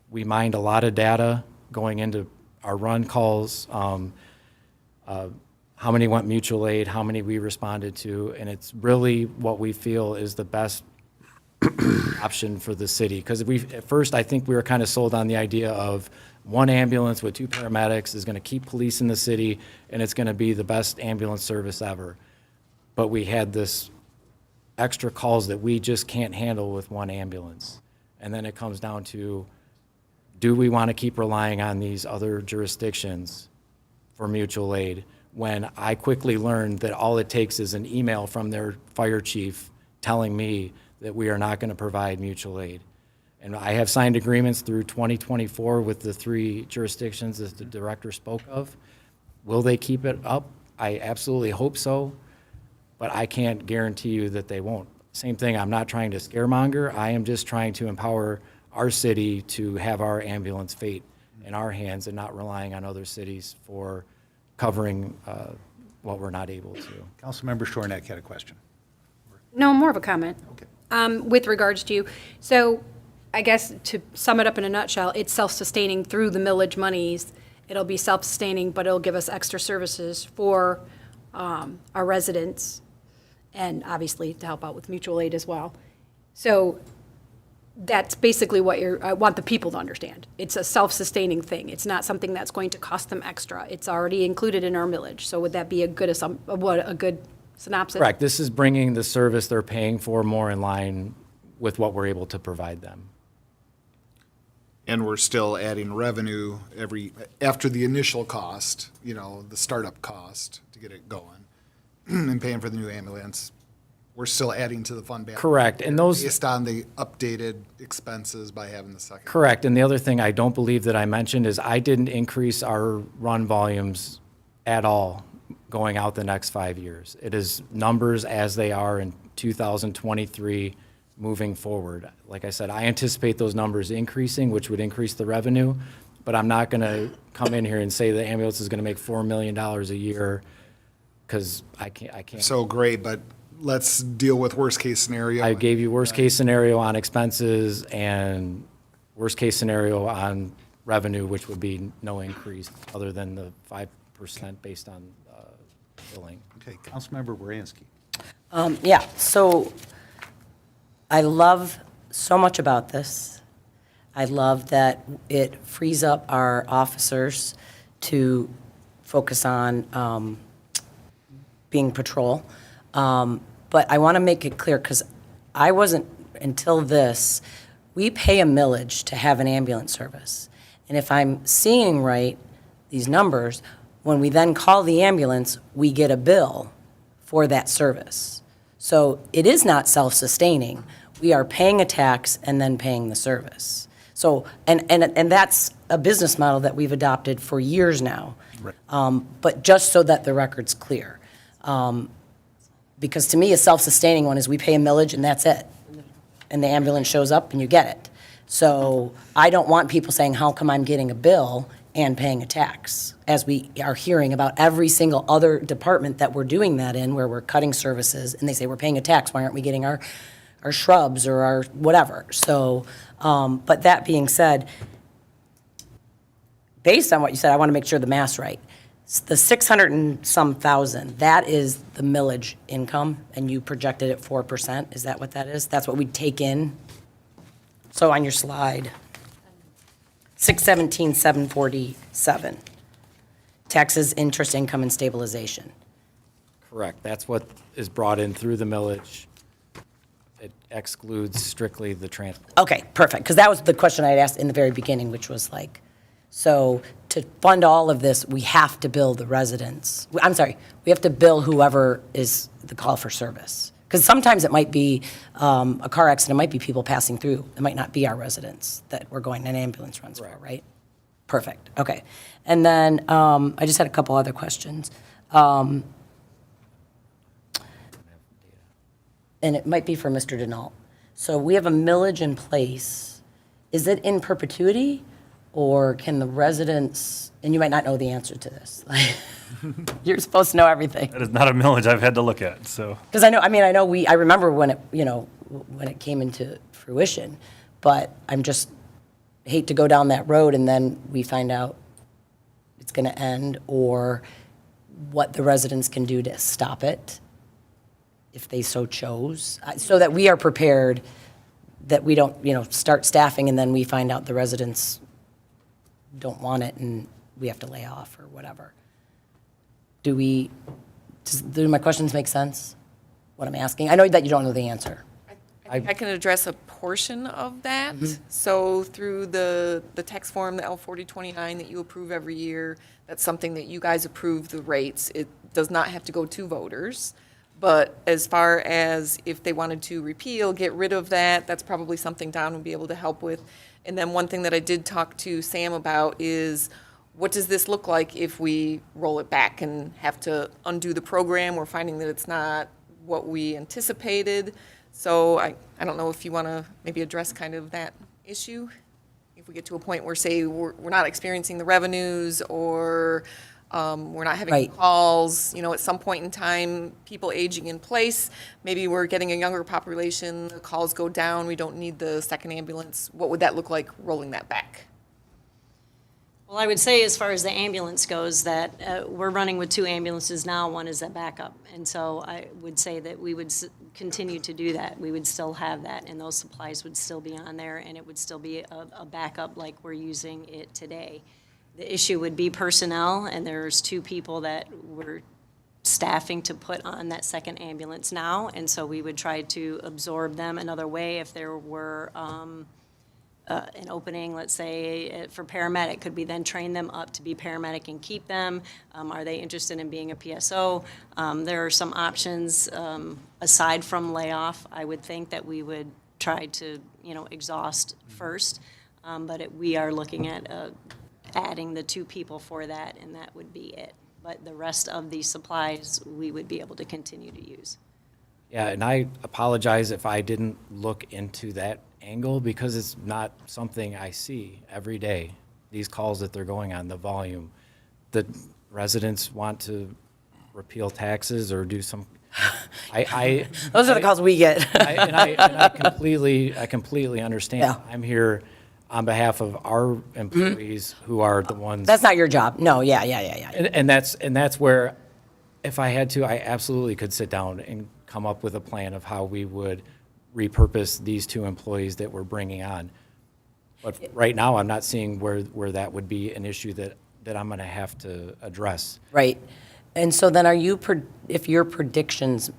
we mined a lot of data going into our run calls, how many went mutual aid, how many we responded to, and it's really what we feel is the best option for the city. Because at first, I think we were kind of sold on the idea of one ambulance with 2 paramedics is going to keep police in the city, and it's going to be the best ambulance service ever. But we had this extra calls that we just can't handle with one ambulance. And then it comes down to, do we want to keep relying on these other jurisdictions for mutual aid? When I quickly learned that all it takes is an email from their fire chief telling me that we are not going to provide mutual aid. And I have signed agreements through 2024 with the 3 jurisdictions that the director spoke of. Will they keep it up? I absolutely hope so, but I can't guarantee you that they won't. Same thing, I'm not trying to scaremonger. I am just trying to empower our city to have our ambulance fate in our hands and not relying on other cities for covering what we're not able to. Councilmember Shornack had a question. No, more of a comment. Okay. With regards to, so I guess to sum it up in a nutshell, it's self-sustaining through the millage monies. It'll be self-sustaining, but it'll give us extra services for our residents and obviously to help out with mutual aid as well. So that's basically what I want the people to understand. It's a self-sustaining thing. It's not something that's going to cost them extra. It's already included in our millage. So would that be a good a good synopsis? Correct, this is bringing the service they're paying for more in line with what we're able to provide them. And we're still adding revenue after the initial cost, the startup cost to get it going, and paying for the new ambulance. We're still adding to the fund balance. Correct, and those. Based on the updated expenses by having the second. Correct, and the other thing I don't believe that I mentioned is I didn't increase our run volumes at all going out the next 5 years. It is numbers as they are in 2023 moving forward. Like I said, I anticipate those numbers increasing, which would increase the revenue, but I'm not going to come in here and say the ambulance is going to make $4 million a year because I can't. So great, but let's deal with worst case scenario. I gave you worst case scenario on expenses and worst case scenario on revenue, which would be no increase other than the 5% based on billing. Okay, Councilmember Waransky. Yeah, so I love so much about this. I love that it frees up our officers to focus on being patrol. But I want to make it clear, because I wasn't, until this, we pay a millage to have an ambulance service. And if I'm seeing right, these numbers, when we then call the ambulance, we get a bill for that service. So it is not self-sustaining. We are paying a tax and then paying the service. So, and that's a business model that we've adopted for years now. Right. But just so that the record's clear. Because to me, a self-sustaining one is we pay a millage and that's it. And the ambulance shows up and you get it. So I don't want people saying, how come I'm getting a bill and paying a tax? As we are hearing about every single other department that we're doing that in, where we're cutting services, and they say, we're paying a tax, why aren't we getting our shrubs or our whatever? So, but that being said, based on what you said, I want to make sure the math's right. The 600 and some thousand, that is the millage income, and you projected at 4%. Is that what that is? That's what we take in? So on your slide, 617, 747. Taxes, interest, income, and stabilization. Correct, that's what is brought in through the millage. It excludes strictly the transport. Okay, perfect, because that was the question I had asked in the very beginning, which was like, so to fund all of this, we have to bill the residents. I'm sorry, we have to bill whoever is the call for service. Because sometimes it might be a car accident, it might be people passing through. It might not be our residents that we're going, an ambulance runs for, right? Perfect, okay. And then I just had a couple other questions. And it might be for Mr. Denault. So we have a millage in place. Is it in perpetuity? Or can the residents, and you might not know the answer to this. You're supposed to know everything. That is not a millage I've had to look at, so. Because I remember when it, when it came into fruition, but I'm just, hate to go down that road and then we find out it's going to end, or what the residents can do to stop it if they so chose, so that we are prepared, that we don't, start staffing and then we find out the residents don't want it and we have to lay off or whatever. Do my questions make sense? What I'm asking? I know that you don't know the answer. I think I can address a portion of that. So through the text form, the L4029 that you approve every year, that's something that you guys approve the rates. It does not have to go to voters. But as far as if they wanted to repeal, get rid of that, that's probably something Don would be able to help with. And then one thing that I did talk to Sam about is, what does this look like if we roll it back and have to undo the program? We're finding that it's not what we anticipated. So I don't know if you want to maybe address kind of that issue. If we get to a point where, say, we're not experiencing the revenues, or we're not having Right. calls, at some point in time, people aging in place, maybe we're getting a younger population, the calls go down, we don't need the second ambulance. What would that look like rolling that back? Well, I would say as far as the ambulance goes, that we're running with 2 ambulances now, one is a backup. And so I would say that we would continue to do that. We would still have that, and those supplies would still be on there, and it would still be a backup like we're using it today. The issue would be personnel, and there's 2 people that we're staffing to put on that second ambulance now, and so we would try to absorb them another way if there were an opening, let's say, for paramedic. Could we then train them up to be paramedic and keep them? Are they interested in being a PSO? There are some options aside from layoff, I would think, that we would try to, exhaust first. But we are looking at adding the 2 people for that, and that would be it. But the rest of the supplies, we would be able to continue to use. Yeah, and I apologize if I didn't look into that angle, because it's not something I see every day, these calls that they're going on, the volume. The residents want to repeal taxes or do some, Those are the calls we get. I completely understand. Yeah. I'm here on behalf of our employees who are the ones. That's not your job. No, yeah. And that's where, if I had to, I absolutely could sit down and come up with a plan of how we would repurpose these 2 employees that we're bringing on. But right now, I'm not seeing where that would be an issue that I'm going to have to address. Right. And so then if your predictions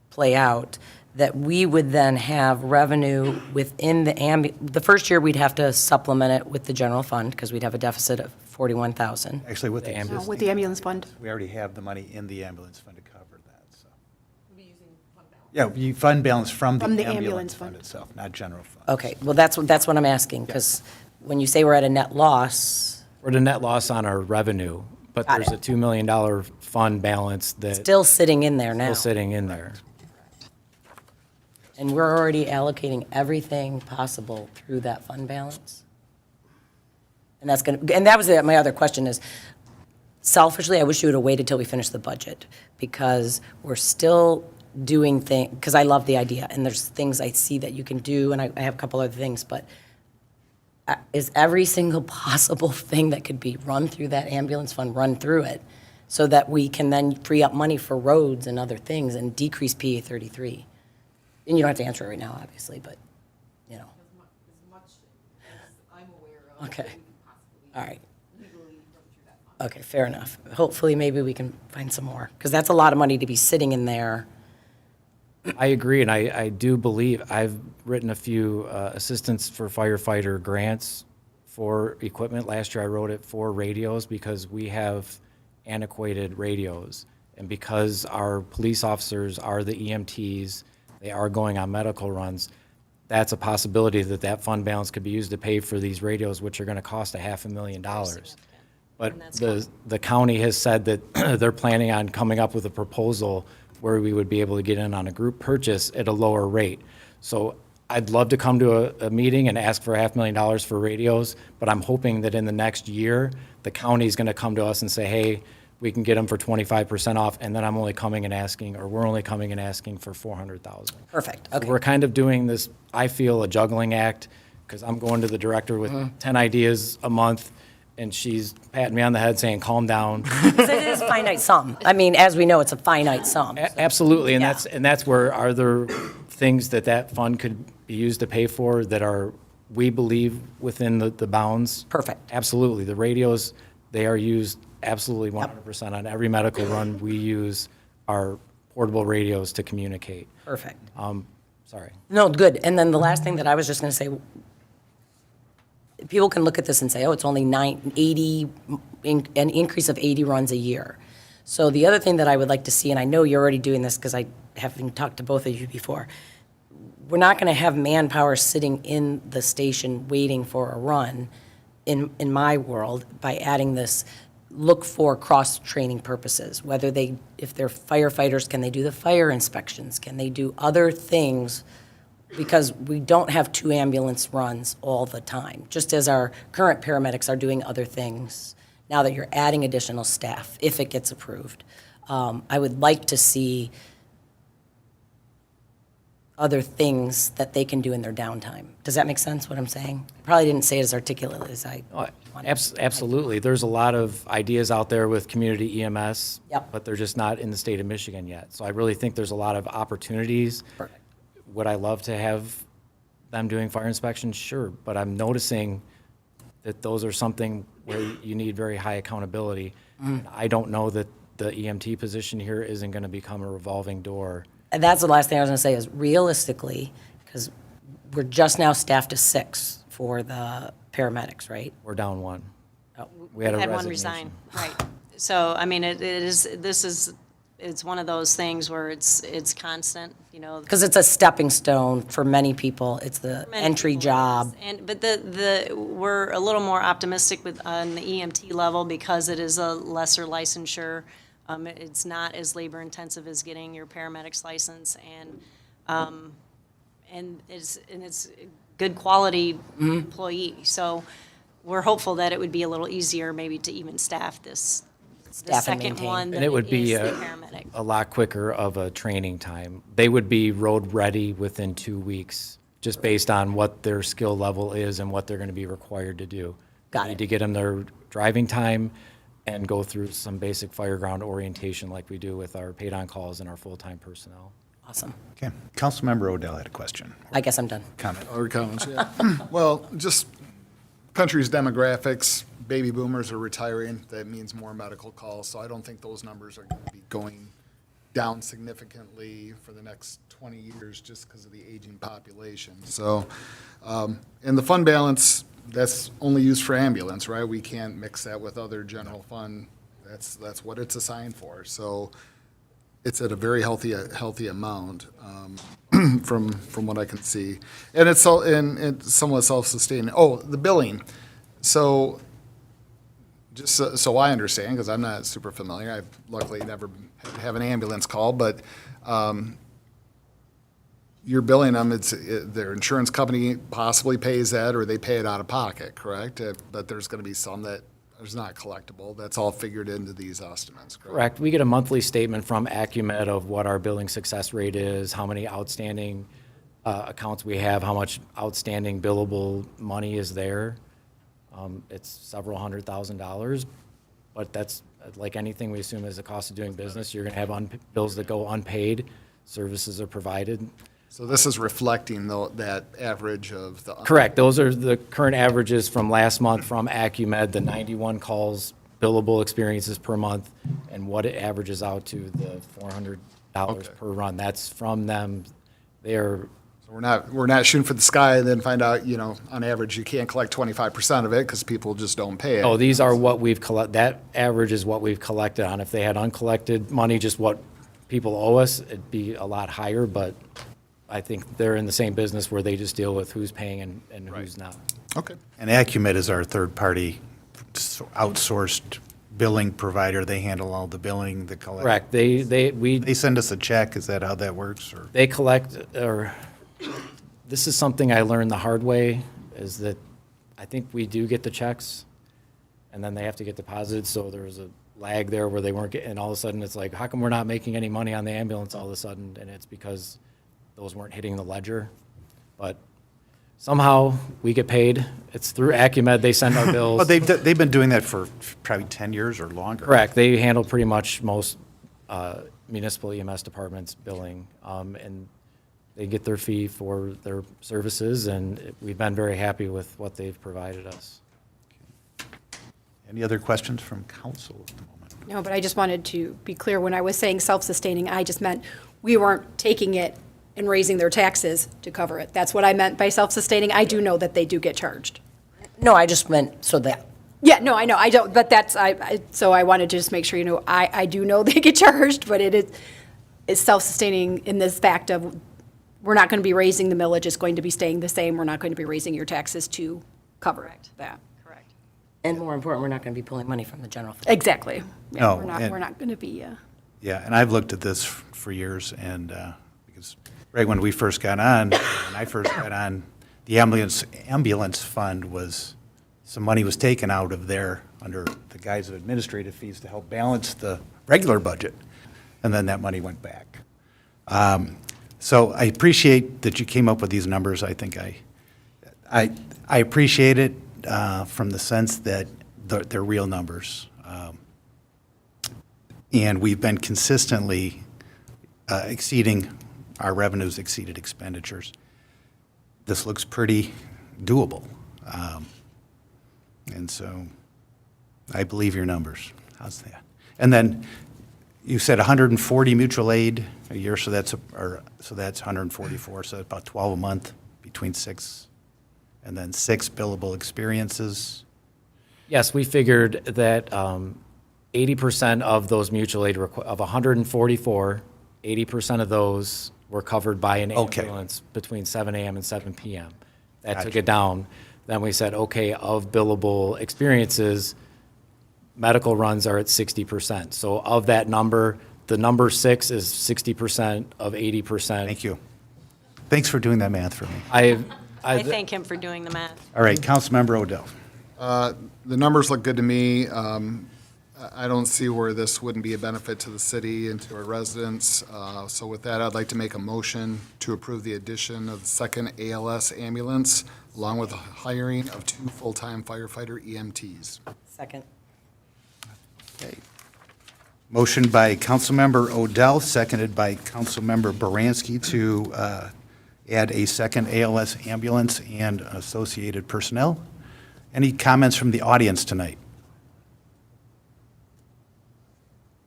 play out, that we would then have revenue within the first year, we'd have to supplement it with the general fund, because we'd have a deficit of 41,000. Actually, with the No, ambulance, with the ambulance fund. we already have the money in the ambulance fund to cover that, so. Yeah, you fund balance from the ambulance fund itself, not general fund. Okay, well, that's what I'm asking, because when you say we're at a net loss, We're at a net loss on our revenue, but Got there's it. a $2 million fund balance that's still sitting in there now. still sitting in there. And we're already allocating everything possible through that fund balance? And that was my other question is, selfishly, I wish you would have waited till we finished the budget, because we're still doing things, because I love the idea, and there's things I see that you can do, and I have a couple other things, but is every single possible thing that could be run through that ambulance fund, run through it, so that we can then free up money for roads and other things and decrease PA 33? And you don't have to answer it right now, obviously, but, As much as I'm aware of. Okay. All right. Okay, fair enough. Hopefully, maybe we can find some more, because that's a lot of money to be sitting in there. I agree, and I do believe, I've written a few assistance for firefighter grants for equipment. Last year, I wrote it for radios, because we have antiquated radios. And because our police officers are the EMTs, they are going on medical runs, that's a possibility that fund balance could be used to pay for these radios, which are going to cost $500,000. But the county has said that they're planning on coming up with a proposal where we would be able to get in on a group purchase at a lower rate. So I'd love to come to a meeting and ask for $500,000 for radios, but I'm hoping that in the next year, the county's going to come to us and say, hey, we can get them for 25% off, and then we're only coming and asking for $400,000. Perfect, So okay. we're kind of doing this, I feel, a juggling act, because I'm going to the director with 10 ideas a month, and she's patting me on the head saying, calm down. Because it is a finite sum. I mean, as we know, it's a finite sum. Absolutely, and Yeah. that's where, are there things that fund could be used to pay for that are, we believe, within the bounds? Perfect. Absolutely. The radios, they are used absolutely 100% on every medical run. We use our portable radios to communicate. Perfect. Sorry. No, good. And then the last thing that I was just going to say, people can look at this and say, oh, it's only an increase of 80 runs a year. So the other thing that I would like to see, and I know you're already doing this because I haven't talked to both of you before, we're not going to have manpower sitting in the station waiting for a run in my world by adding this look for cross-training purposes, whether they, if they're firefighters, can they do the fire inspections? Can they do other things? Because we don't have 2 ambulance runs all the time, just as our current paramedics are doing other things. Now that you're adding additional staff, if it gets approved, I would like to see other things that they can do in their downtime. Does that make sense, what I'm saying? I probably didn't say it as articulately as I wanted. Absolutely. There's a lot of ideas out there with community EMS, Yep. but they're just not in the state of Michigan yet. So I really think there's a lot of opportunities. Perfect. Would I love to have them doing fire inspections? Sure, but I'm noticing that those are something where you need very high accountability. I don't know that the EMT position here isn't going to become a revolving door. And that's the last thing I was going to say is realistically, because we're just now staffed to 6 for the paramedics, right? We're down 1. Oh, We had a Had one resignation. resign, right. So, I mean, it's one of those things where it's constant, you know. Because it's a stepping stone for many people. It's the Many entry people, job. yes. But we're a little more optimistic on the EMT level because it is a lesser licensure. It's not as labor intensive as getting your paramedics license, and it's a good quality employee. So we're hopeful that it would be a little easier maybe to even staff this. The Staff and second maintain. one And than it would be is the paramedic. a lot quicker of a training time. They would be road ready within 2 weeks, just based on what their skill level is and what they're going to be required to do. Got We it. need to get them their driving time and go through some basic fireground orientation like we do with our paid-on calls and our full-time personnel. Awesome. Okay. Councilmember Odell had a question. I guess I'm done. Comment. Or comments, yeah. Well, just country's demographics, baby boomers are retiring. That means more medical calls. So I don't think those numbers are going to be going down significantly for the next 20 years just because of the aging population. So, and the fund balance, that's only used for ambulance, right? We can't mix that with other general fund. That's what it's assigned for. So it's at a very healthy amount from what I can see. And it's somewhat self-sustaining. Oh, the billing. So just so I understand, because I'm not super familiar, I've luckily never had to have an ambulance call, but you're billing them, their insurance company possibly pays that, or they pay it out of pocket, correct? But there's going to be some that is not collectible. That's all figured into these estimates, correct? Correct. We get a monthly statement from Acumed of what our billing success rate is, how many outstanding accounts we have, how much outstanding billable money is there. It's several $100,000, but that's like anything we assume is the cost of doing business. You're going to have bills that go unpaid, services are provided. So this is reflecting that average of the. Correct. Those are the current averages from last month from Acumed, the 91 calls, billable experiences per month, and what it averages out to, the $400 per run. That's from them. They're We're not shooting for the sky and then find out, on average, you can't collect 25% of it because people just don't pay it. Oh, these are what we've collected. That average is what we've collected on. If they had uncollected money, just what people owe us, it'd be a lot higher, but I think they're in the same business where they just deal with who's paying and who's not. Okay. And Acumed is our third-party outsourced billing provider. They handle all the billing, the collect. Correct. They send us a check. Is that how that works? Or They collect, or this is something I learned the hard way, is that I think we do get the checks, and then they have to get deposited, so there's a lag there where they weren't getting, and all of a sudden it's like, how come we're not making any money on the ambulance all of a sudden? And it's because those weren't hitting the ledger. But somehow we get paid. It's through Acumed, they send our bills. Well, they've been doing that for probably 10 years or longer. Correct. They handle pretty much most municipal EMS departments' billing, and they get their fee for their services, and we've been very happy with what they've provided us. Any other questions from council at the moment? No, but I just wanted to be clear, when I was saying self-sustaining, I just meant we weren't taking it and raising their taxes to cover it. That's what I meant by self-sustaining. I do know that they do get charged. No, I just meant so that Yeah, no, I know, I don't, but that's, so I wanted to just make sure, you know, I do know they get charged, but it's self-sustaining in this fact of, we're not going to be raising the millage, it's going to be staying the same, we're not going to be raising your taxes to cover that. Correct. And more important, we're not going to be pulling money from the general fund. Exactly. Yeah, No, we're not going to be, Yeah, and I've looked at this for years, and because right when we first got on, when I first got on, the ambulance fund was, some money was taken out of there under the guise of administrative fees to help balance the regular budget, and then that money went back. So I appreciate that you came up with these numbers. I think I appreciate it from the sense that they're real numbers. And we've been consistently exceeding, our revenues exceeded expenditures. This looks pretty doable. And so I believe your numbers. How's that? And then you said 140 mutual aid a year, so that's 144, so about 12 a month between 6, and then 6 billable experiences. Yes, we figured that 80% of those mutual aid, of 144, 80% of those were covered by an Okay. ambulance between 7 a.m. and 7 p.m. That took Gotcha. it down. Then we said, okay, of billable experiences, medical runs are at 60%. So of that number, the number 6 is 60% of 80%. Thank you. Thanks for doing that math for me. I thank him for doing the math. All right, Councilmember Odell. The numbers look good to me. I don't see where this wouldn't be a benefit to the city and to our residents. So with that, I'd like to make a motion to approve the addition of the second ALS ambulance, along with the hiring of 2 full-time firefighter EMTs. Second. Okay. Motion by Councilmember Odell, seconded by Councilmember Baranski to add a second ALS ambulance and associated personnel. Any comments from the audience tonight?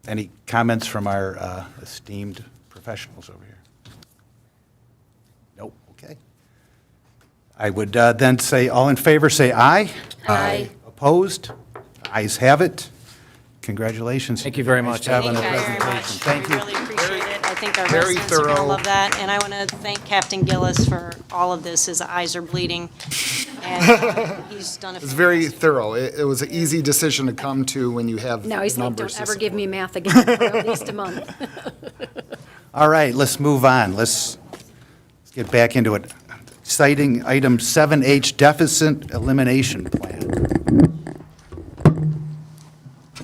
Any comments from our esteemed professionals over here? Nope, okay. I would then say, all in favor, say aye. Aye. Opposed? Ayes have it. Congratulations. Thank you very Nice much. job on Thank the you very much. presentation. Thank you. We really appreciate it. I think our Very residents are going to thorough. love that. And I want to thank Captain Gillis for all of this. His eyes are bleeding. And he's done a It's very fantastic thorough. It was an easy decision to come to when you have now he's like, numbers don't to ever give support. me math again for at least a month. All right, let's move on. Let's get back into it. Citing item 7H, deficit elimination plan.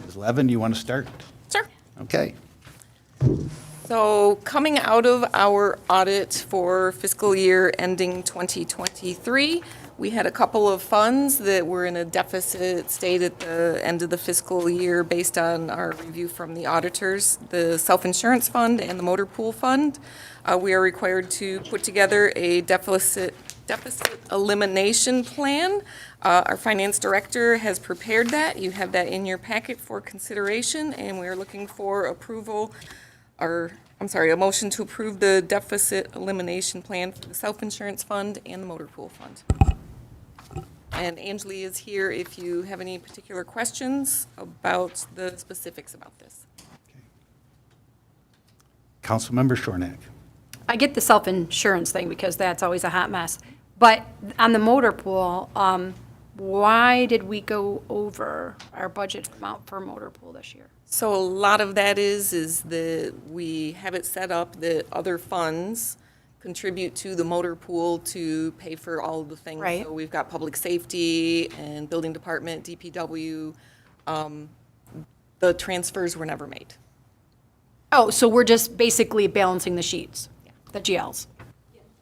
Ms. Levin, you want to start? Sure. Okay. So coming out of our audit for fiscal year ending 2023, we had a couple of funds that were in a deficit state at the end of the fiscal year based on our review from the auditors, the self-insurance fund and the motor pool fund. We are required to put together a deficit elimination plan. Our finance director has prepared that. You have that in your packet for consideration, and we are looking for approval, or, I'm sorry, a motion to approve the deficit elimination plan for the self-insurance fund and the motor pool fund. And Anjali is here if you have any particular questions about the specifics about this. Councilmember Shornack. I get the self-insurance thing because that's always a hot mess. But on the motor pool, why did we go over our budget amount for motor pool this year? So a lot of that is that we have it set up that other funds contribute to the motor pool to pay for all of the things. Right. So we've got public safety and building department, DPW. The transfers were never made. Oh, so we're just basically balancing the sheets, the GLs?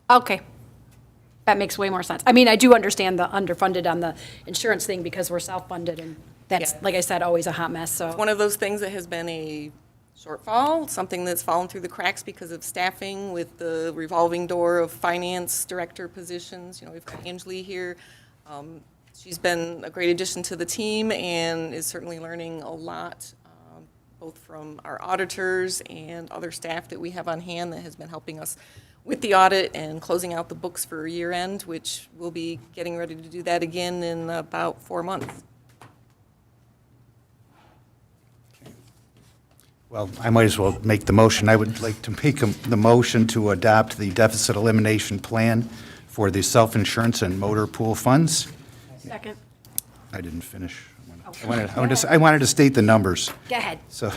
Okay. That makes way more sense. I mean, I do understand the underfunded on the insurance thing because we're self-funded and that's, Yeah. like I said, always a hot mess, so. One of those things that has been a shortfall, something that's fallen through the cracks because of staffing with the revolving door of finance director positions. You know, we've got Anjali here. She's been a great addition to the team and is certainly learning a lot, both from our auditors and other staff that we have on hand that has been helping us with the audit and closing out the books for year end, which we'll be getting ready to do that again in about 4 months. Well, I might as well make the motion. I would like to make the motion to adopt the deficit elimination plan for the self-insurance and motor pool funds. Second. I didn't finish. I wanted to state the numbers. Go ahead. So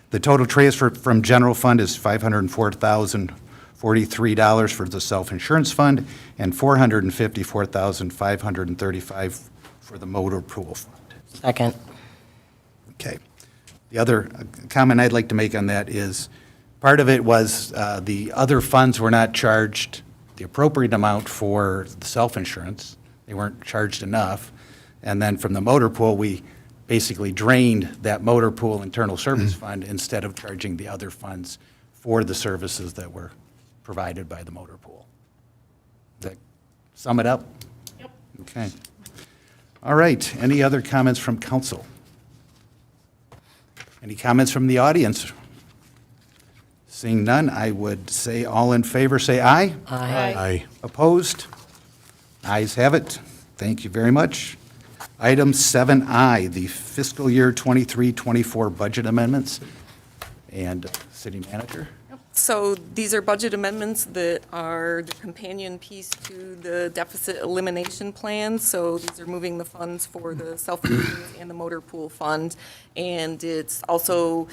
the total transfer from general fund is $504,043 for the self-insurance fund and $454,535 for the motor pool fund. Second. Okay. The other comment I'd like to make on that is, part of it was the other funds were not charged the appropriate amount for the self-insurance. They weren't charged enough. And then from the motor pool, we basically drained that motor pool internal service fund instead of charging the other funds for the services that were provided by the motor pool. Does that sum it up? Yep. Okay. All right. Any other comments from council? Any comments from the audience? Seeing none, I would say all in favor, say aye. Aye. Opposed? Ayes have it. Thank you very much. Item 7I, the fiscal year 23-24 budget amendments. And city manager? So these are budget amendments that are the companion piece to the deficit elimination plan. So these are moving the funds for the self-insurance and the motor pool fund. And it's also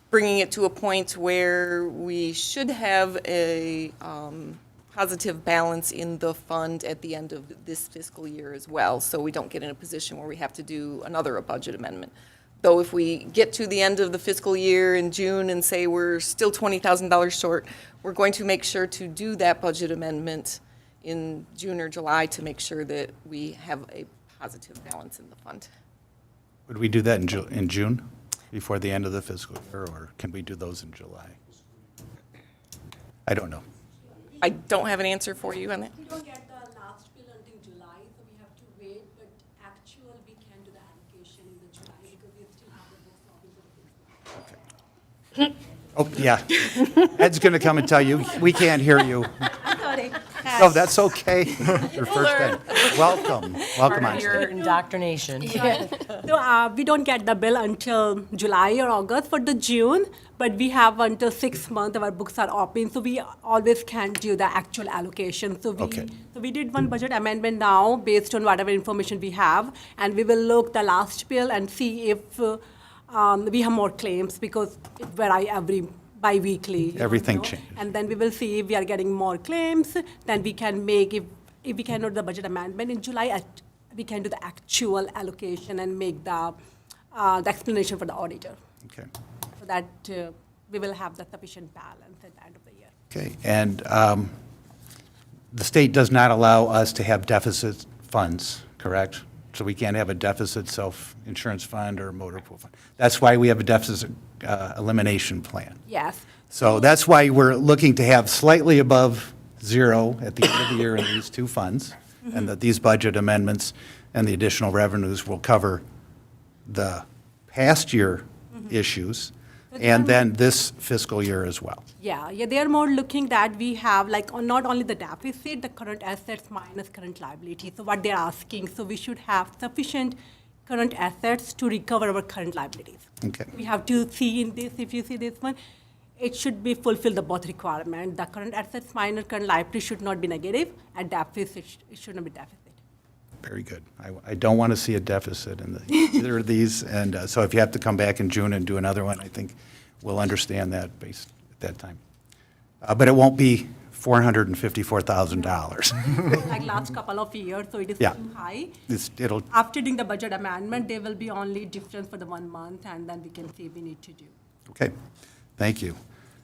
bringing it to a point where we should have a positive balance in the fund at the end of this fiscal year as well. So we don't get in a position where we have to do another budget amendment. Though if we get to the end of the fiscal year in June and say we're still $20,000 short, we're going to make sure to do that budget amendment in June or July to make sure that we have a positive balance in the fund. Would we do that in June, before the end of the fiscal year, or can we do those in July? I don't know. I don't have an answer for you on that. We don't get the last bill until July, so we have to wait, but actual, we can do the allocation in the July because we still have the books. Oh, yeah. Ed's going to come and tell you, we can't hear you. Sorry. No, that's okay. Your first time. Welcome. Welcome on Your stage. indoctrination. So we don't get the bill until July or August for the June, but we have until 6 months our books are open, so we always can do the actual allocation. So we did one budget amendment now based on whatever information we have, and we will look the last bill and see if we have more claims because it varies every bi-weekly. Everything changes. And then we will see if we are getting more claims, then we can make, if we cannot do the budget amendment in July, we can do the actual allocation and make the explanation for the auditor. Okay. So that we will have the sufficient balance at the end of the year. Okay. And the state does not allow us to have deficit funds, correct? So we can't have a deficit self-insurance fund or a motor pool fund. That's why we have a deficit elimination plan. Yes. So that's why we're looking to have slightly above zero at the end of the year in these two funds, and that these budget amendments and the additional revenues will cover the past year issues and then this fiscal year as well. Yeah, they are more looking that we have like not only the deficit, the current assets minus current liability. So what they're asking, so we should have sufficient current assets to recover our current liabilities. Okay. We have to see in this, if you see this one, it should be fulfill the both requirement. The current assets minus current liability should not be negative, and deficit, it should not be deficit. Very good. I don't want to see a deficit in either of these, and so if you have to come back in June and do another one, I think we'll understand that based at that time. But it won't be $454,000. Like last couple of years, so it is Yeah. too high. It'll, After doing the budget amendment, there will be only difference for the 1 month, and then we can see we need to do. okay. Thank you.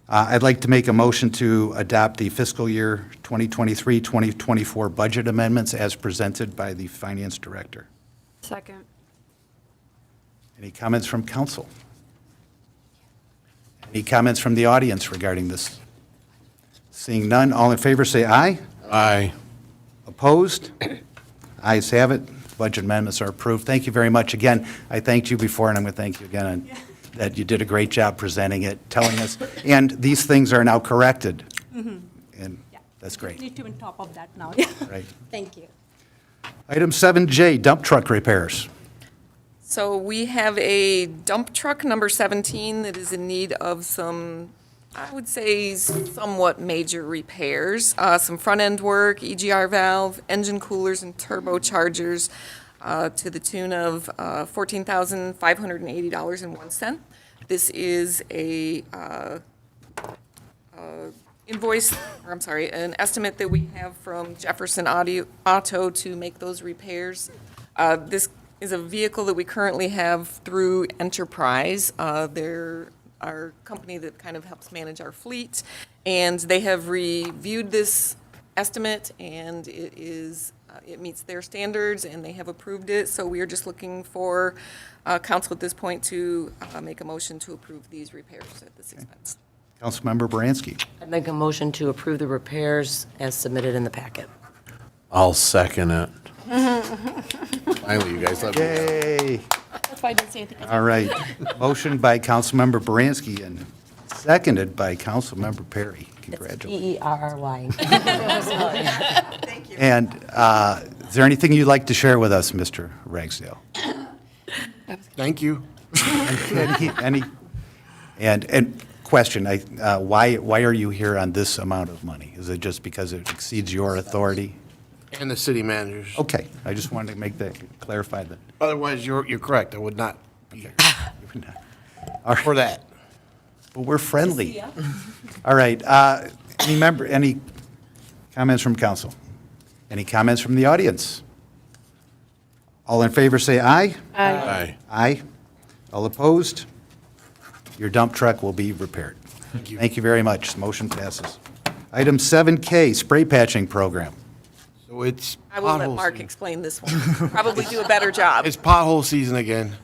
I'd like to make a motion to adopt the fiscal year 2023-2024 budget amendments as presented by the finance director. Second. Any comments from council? Any comments from the audience regarding this? Seeing none, all in favor say aye. Aye. Opposed? Ayes have it. Budget amendments are approved. Thank you very much. Again, I thanked you before, and I'm going to thank you again on that you did a great job presenting it, telling us. And these things are now corrected. And that's great. Need to be on top of that now. Right. Thank you. Item 7J, dump truck repairs. So we have a dump truck, number 17, that is in need of some, I would say, somewhat major repairs. Some front-end work, EGR valve, engine coolers, and turbochargers to the tune of $14,580.01. This is a invoice, or I'm sorry, an estimate that we have from Jefferson Auto to make those repairs. This is a vehicle that we currently have through Enterprise. They're our company that kind of helps manage our fleet, and they have reviewed this estimate, and it meets their standards, and they have approved it. So we are just looking for council at this point to make a motion to approve these repairs at this expense. Councilmember Baranski. I make a motion to approve the repairs as submitted in the packet. I'll second it. Finally, you guys let me. Yay. That's why I didn't say anything. All right. Motion by Councilmember Baranski and seconded by Councilmember Perry. Congratulations. Perry. And is there anything you'd like to share with us, Mr. Ragsdale? Thank you. And question, why are you here on this amount of money? Is it just because it exceeds your authority? And the city managers. Okay, I just wanted to make that, clarify that. Otherwise, you're correct. I would not be here for that. But we're friendly. All right, any comments from council? Any comments from the audience? All in favor, say aye. Aye. Aye. All opposed? Your dump truck will be repaired. Thank you. Thank you very much. Motion passes. Item 7K, spray patching program. So it's I will let pothole Mark season. explain this one. Probably do a better job. It's pothole season again.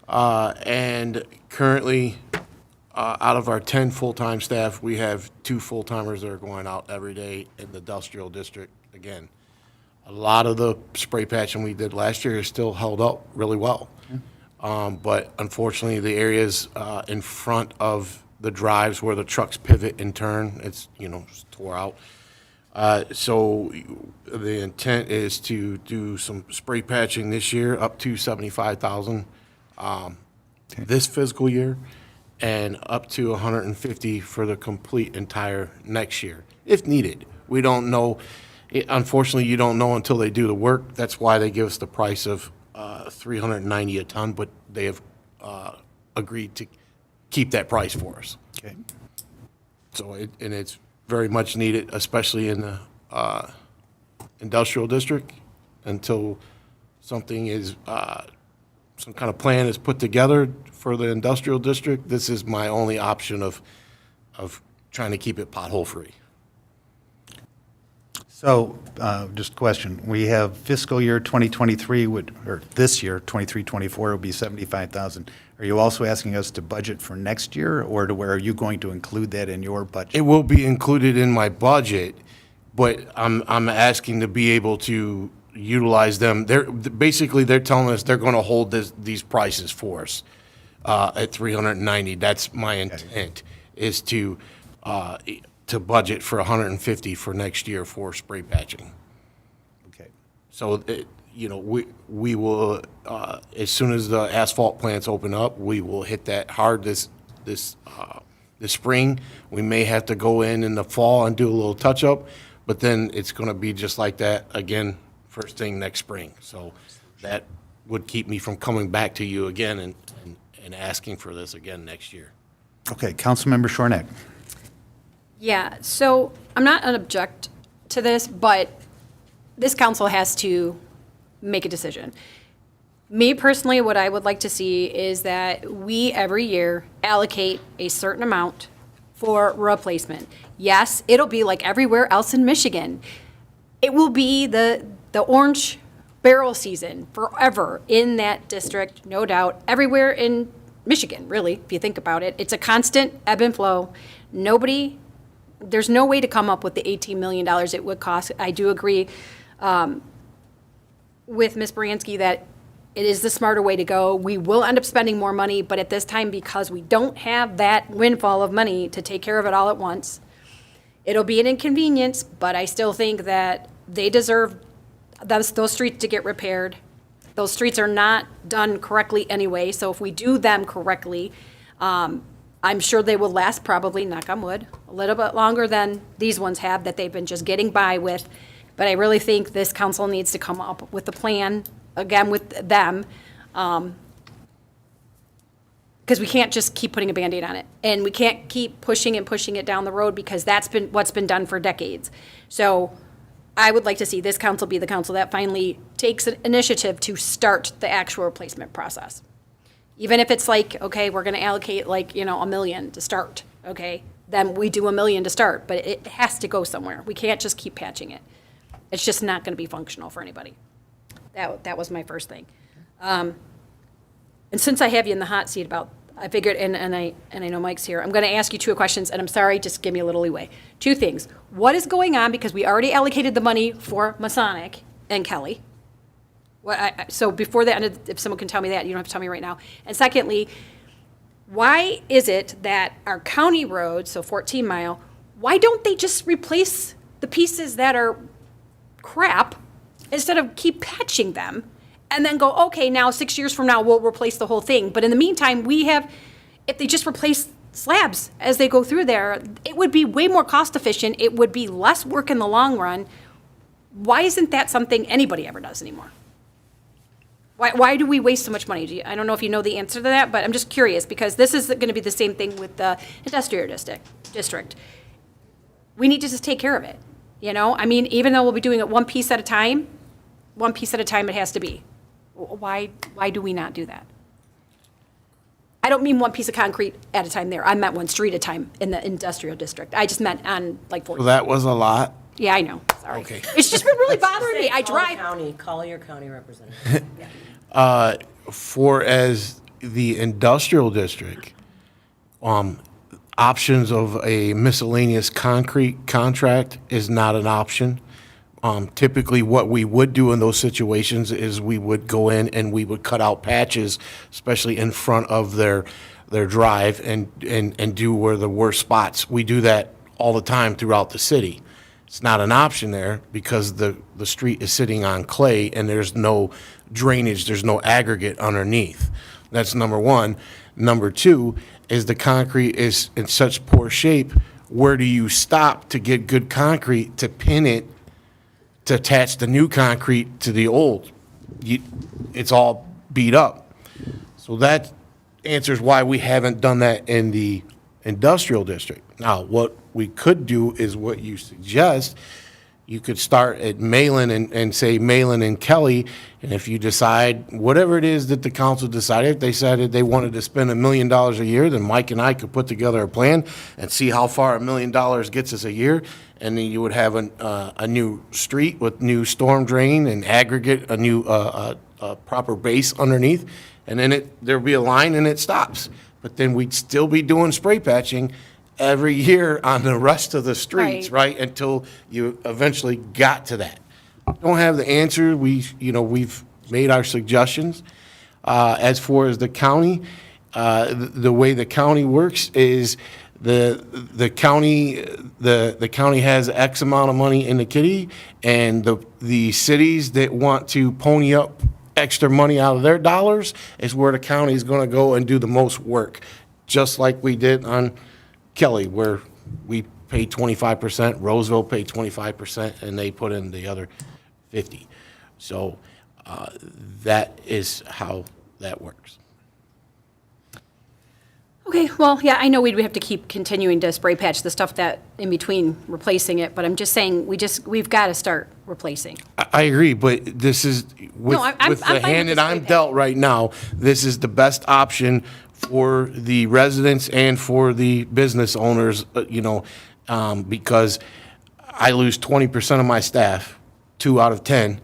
And currently, out of our 10 full-time staff, we have 2 full-timers that are going out every day in the industrial district again. A lot of the spray patching we did last year is still held up really well. But unfortunately, the areas in front of the drives where the trucks pivot and turn, it's, just tore out. So the intent is to do some spray patching this year, up to $75,000 this fiscal year, and up to $150 for the complete entire next year, if needed. We don't know. Unfortunately, you don't know until they do the work. That's why they give us the price of $390 a ton, but they have agreed to keep that price for us. Okay. So, it's very much needed, especially in the industrial district, until something is, some kind of plan is put together for the industrial district. This is my only option of trying to keep it pothole-free. So, just a question, we have fiscal year 2023 or this year, 23-24 would be $75,000. Are you also asking us to budget for next year, or are you going to include that in your budget? It will be included in my budget, but I'm asking to be able to utilize them. They're telling us they're going to hold these prices for us at $390. That's my intent, is to budget for $150 for next year for spray patching. Okay. So, we will, as soon as the asphalt plants open up, we will hit that hard this spring. We may have to go in the fall and do a little touch-up, but then it's going to be just like that again first thing next spring. So that would keep me from coming back to you again and asking for this again next year. Okay, Councilmember Shornack. Yeah, so I'm not an object to this, but this council has to make a decision. Me personally, what I would like to see is that we every year allocate a certain amount for replacement. Yes, it'll be like everywhere else in Michigan. It will be the orange barrel season forever in that district, no doubt, everywhere in Michigan, really, if you think about it. It's a constant ebb and flow. There's no way to come up with the $18 million it would cost. I do agree with Ms. Baranski that it is the smarter way to go. We will end up spending more money, but at this time, because we don't have that windfall of money to take care of it all at once, it'll be an inconvenience, but I still think that they deserve those streets to get repaired. those streets are not done correctly anyway, so if we do them correctly, I'm sure they will last probably, knock on wood, a little bit longer than these ones have that they've been just getting by with. But I really think this council needs to come up with a plan, again, with them, because we can't just keep putting a Band-Aid on it. And we can't keep pushing and pushing it down the road, because that's been what's been done for decades. So I would like to see this council be the council that finally takes an initiative to start the actual replacement process. Even if it's like, okay, we're gonna allocate like, $1 million to start, okay? Then we do $1 million to start, but it has to go somewhere. We can't just keep patching it. It's just not gonna be functional for anybody. That was my first thing. And since I have you in the hot seat I figured, and I know Mike's here, I'm gonna ask you two questions, and I'm sorry, just give me a little leeway. Two things. What is going on, because we already allocated the money for Masonic and Kelly. So before that, if someone can tell me that, you don't have to tell me right now. And secondly, why is it that our county roads, so 14 Mile, why don't they just replace the pieces that are crap instead of keep patching them and then go, okay, now 6 years from now, we'll replace the whole thing. But in the meantime, if they just replace slabs as they go through there, it would be way more cost efficient. It would be less work in the long run. Why isn't that something anybody ever does anymore? Why do we waste so much money? I don't know if you know the answer to that, but I'm just curious, because this is going to be the same thing with the industrial district. We need to just take care of it, I mean, even though we'll be doing it one piece at a time it has to be. Why do we not do that? I don't mean one piece of concrete at a time there. I meant one street at a time in the industrial district. I just meant on like 14. Well, that was a lot. Yeah, I know. Sorry. Okay. It's just been really bothering me. I drive. Call your county representative. For as the industrial district, options of a miscellaneous concrete contract is not an option. Typically, what we would do in those situations is we would go in and we would cut out patches, especially in front of their drive, and do where the worst spots. We do that all the time throughout the city. It's not an option there because the street is sitting on clay and there's no drainage, there's no aggregate underneath. That's number one. Number two is the concrete is in such poor shape. Where do you stop to get good concrete to pin it, to attach the new concrete to the old? It's all beat up. So that answers why we haven't done that in the industrial district. Now, what we could do is what you suggest. You could start at Malin and say Malin and Kelly, and if you decide, whatever it is that the council decided, if they decided they wanted to spend $1 million a year, then Mike and I could put together a plan and see how far $1 million gets us a year, and then you would have a new street with new storm drain and aggregate, a new proper base underneath, and then there'll be a line and it stops. But then we'd still be doing spray patching every year on the rest of the streets, right? Until you eventually got to that. Don't have the answer. We've made our suggestions. As far as the county, the way the county works is the county has X amount of money in the kitty, and the cities that want to pony up extra money out of their dollars is where the county is going to go and do the most work, just like we did on Kelly, where we paid 25%, Roseville paid 25%, and they put in the other 50. So that is how that works. Okay, well, yeah, I know we'd have to keep continuing to spray patch the stuff that in between replacing it, but I'm just saying we've got to start replacing. I agree, but this is with I'm the fine hand with that the I'm spray dealt right now. This is the best option for the residents and for the business owners. Because I lose 20% of my staff, 2 out of 10,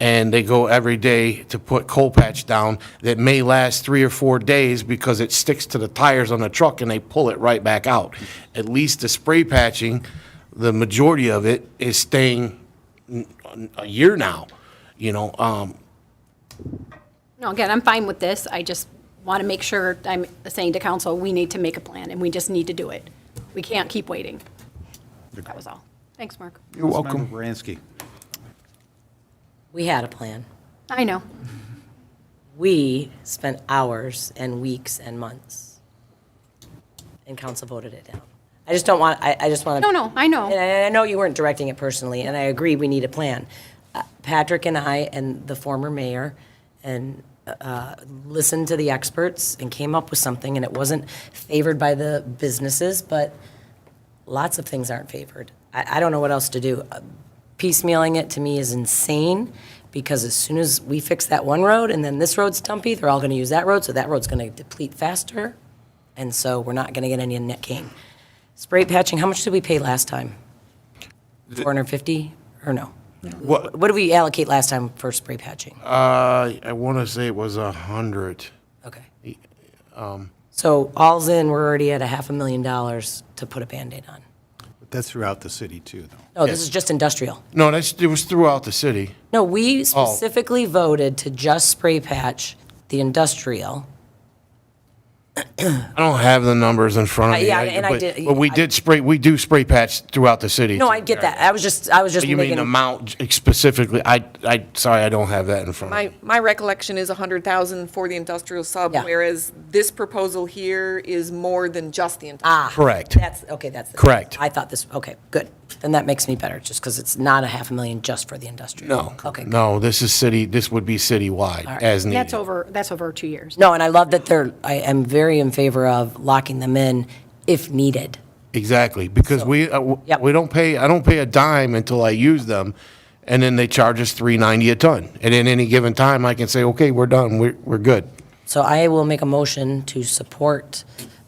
and they go every day to put coal patch down that may last 3 or 4 days because it sticks to the tires on the truck and they pull it right back out. At least the spray patching, the majority of it is staying a year now, No, again, I'm fine with this. I just want to make sure, I'm saying to council, we need to make a plan, and we just need to do it. We can't keep waiting. That was all. Thanks, Mark. You're welcome. Councilmember Baranski. We had a plan. I know. We spent hours and weeks and months, and council voted it down. I just don't want, I just want to. No, I know. And I know you weren't directing it personally, and I agree, we need a plan. Patrick and I and the former mayor and listened to the experts and came up with something, and it wasn't favored by the businesses, but lots of things aren't favored. I don't know what else to do. Piecemealing it to me is insane, because as soon as we fix that one road and then this road's dumpy, they're all going to use that road, so that road's going to deplete faster, and so we're not going to get any net gain. Spray patching, how much did we pay last time? 450 or no? What? What did we allocate last time for spray patching? I want to say it was 100. Okay. So all's in, we're already at $500,000 to put a Band-Aid on. But that's throughout the city too, though. No, this is just industrial. No, it was throughout the city. No, we specifically voted to just spray patch the industrial. I don't have the numbers in front of me. Yeah, and I but- did- But we do spray patch throughout the city. No, I get that. I was just You mean making. amount specifically? Sorry, I don't have that in front of me. My recollection is 100,000 for the industrial sub, Yeah. whereas this proposal here is more than just the industrial. Correct. That's Correct. I thought this, okay, good. Then that makes me better, just because it's not $500,000 just for the industrial. No. Okay. No, this would be citywide right. as needed. That's over 2 years. No, and I love that I am very in favor of locking them in if needed. Exactly, because we don't pay, I don't pay a dime until I use them, and then they charge us $3.90 a ton. And at any given time, I can say, okay, we're done, we're good. So I will make a motion to support,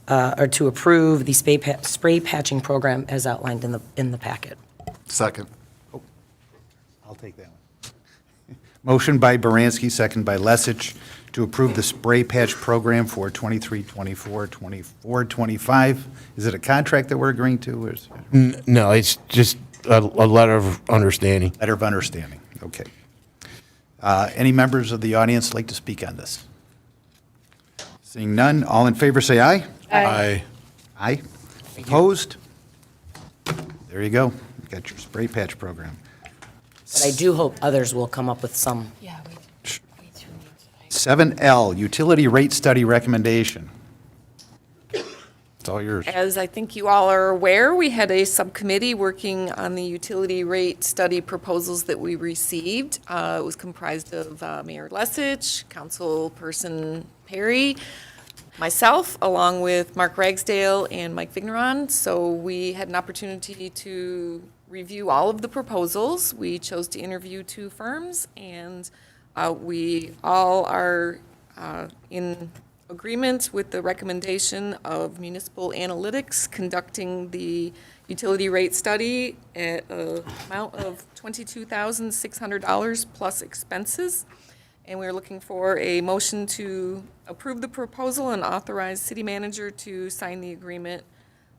or to approve the spray patching program as outlined in the packet. Second. I'll take that one. Motion by Baranski, second by Lesich, to approve the spray patch program for 23-24, 24-25. Is it a contract that we're agreeing to, or is it No, it's just a letter of understanding. letter of understanding? Okay. Any members of the audience like to speak on this? Seeing none, all in favor say aye. Aye. Aye. Opposed? There you go. You got your spray patch program. But I do hope others will come up with some. 7L, utility rate study recommendation. It's all yours. As I think you all are aware, we had a subcommittee working on the utility rate study proposals that we received. It was comprised of Mayor Lesich, Councilperson Perry, myself, along with Mark Ragsdale and Mike Vigneron. So we had an opportunity to review all of the proposals. We chose to interview 2 firms, and we all are in agreement with the recommendation of Municipal Analytics conducting the utility rate study at an amount of $22,600 plus expenses. And we're looking for a motion to approve the proposal and authorize city manager to sign the agreement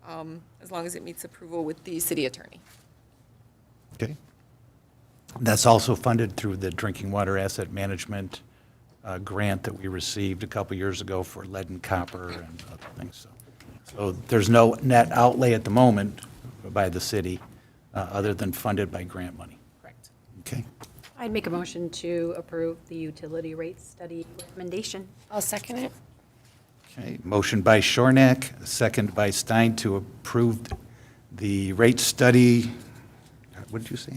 as long as it meets approval with the city attorney. Okay. That's also funded through the Drinking Water Asset Management grant that we received a couple years ago for lead and copper and other things. So there's no net outlay at the moment by the city, other than funded by grant money. Correct. Okay. I'd make a motion to approve the utility rate study recommendation. I'll second it. Okay, motion by Shornack, second by Stein to approve the rate study, what did you say?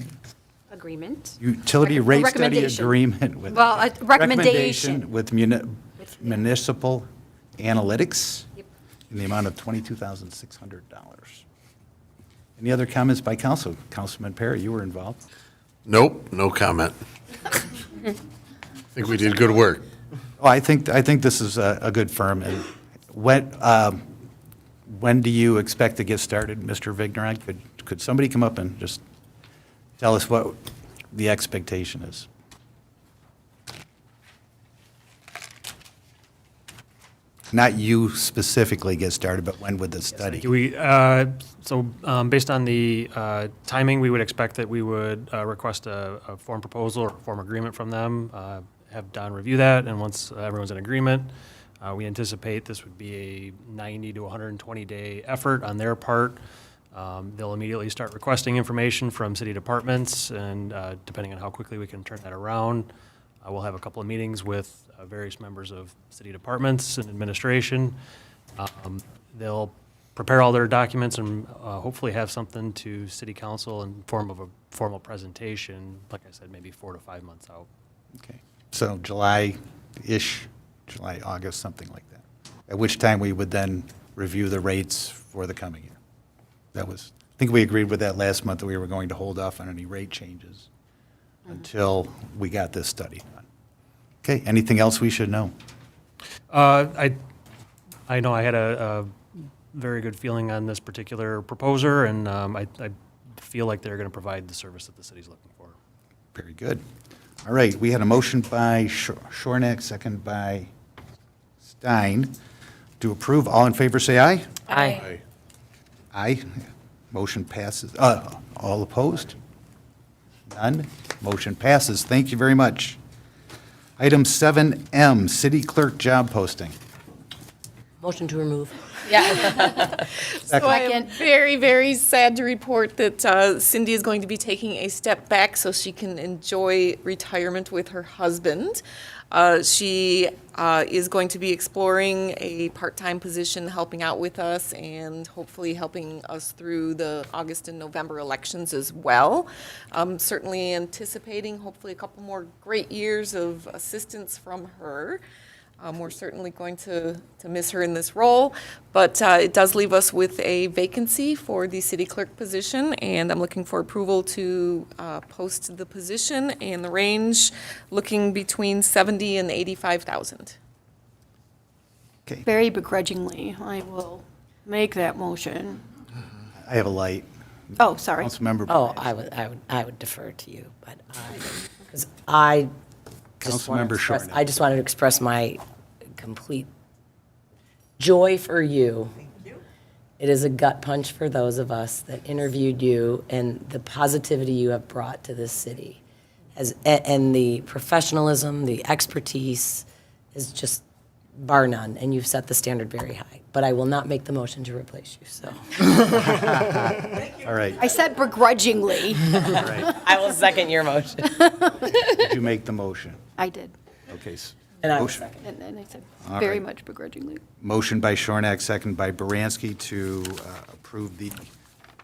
Agreement. Utility rate study Recommendation. agreement with. Well, a recommendation. With municipal analytics in the amount of $22,600. Any other comments by council? Councilman Perry, you were involved. Nope, no comment. I think we did good work. Oh, I think this is a good firm. And when do you expect to get started, Mr. Vigneron? Could somebody come up and just tell us what the expectation is? Not you specifically get started, but when would the study? Based on the timing, we would expect that we would request a form proposal or form agreement from them, have Don review that, and once everyone's in agreement, we anticipate this would be a 90 to 120-day effort on their part. They'll immediately start requesting information from city departments, and depending on how quickly we can turn that around, We'll have a couple of meetings with various members of city departments and administration. They'll prepare all their documents and hopefully have something to city council in form of a formal presentation, like I said, maybe 4 to 5 months out. Okay, so July-ish, July, August, something like that. At which time we would then review the rates for the coming year. I think we agreed with that last month, that we were going to hold off on any rate changes until we got this study done. Okay, anything else we should know? I know I had a very good feeling on this particular proposer, and I feel like they're going to provide the service that the city's looking for. Very good. All right, we had a motion by Shornack, second by Stein, to approve. All in favor, say aye. Aye. Aye. Motion passes. All opposed? None. Motion passes. Thank you very much. Item 7M, city clerk job posting. Motion to remove. Yeah. So I am very, very sad to report that Cindy is going to be taking a step back so she can enjoy retirement with her husband. She is going to be exploring a part-time position, helping out with us and hopefully helping us through the August and November elections as well. Certainly anticipating hopefully a couple more great years of assistance from her. We're certainly going to miss her in this role, but it does leave us with a vacancy for the city clerk position, and I'm looking for approval to post the position and the range, looking between 70 and 85,000. Okay, Very begrudgingly, I will make that motion. I have a light. Oh, sorry. Councilmember. Oh, I would defer to you, but because I just want to Councilmember express, Shortman. I just wanted to express my complete joy for you. It is a gut punch for those of us that interviewed you, and the positivity you have brought to this city, and the professionalism, the expertise is just bar none, and you've set the standard very high. But I will not make the motion to replace you, so. All right. I said begrudgingly. All right. I will second your motion. Did you make the motion? I did. Okay. And I will Motion- second. And I said All very right. much begrudgingly. Motion by Shornack, second by Baranski to approve the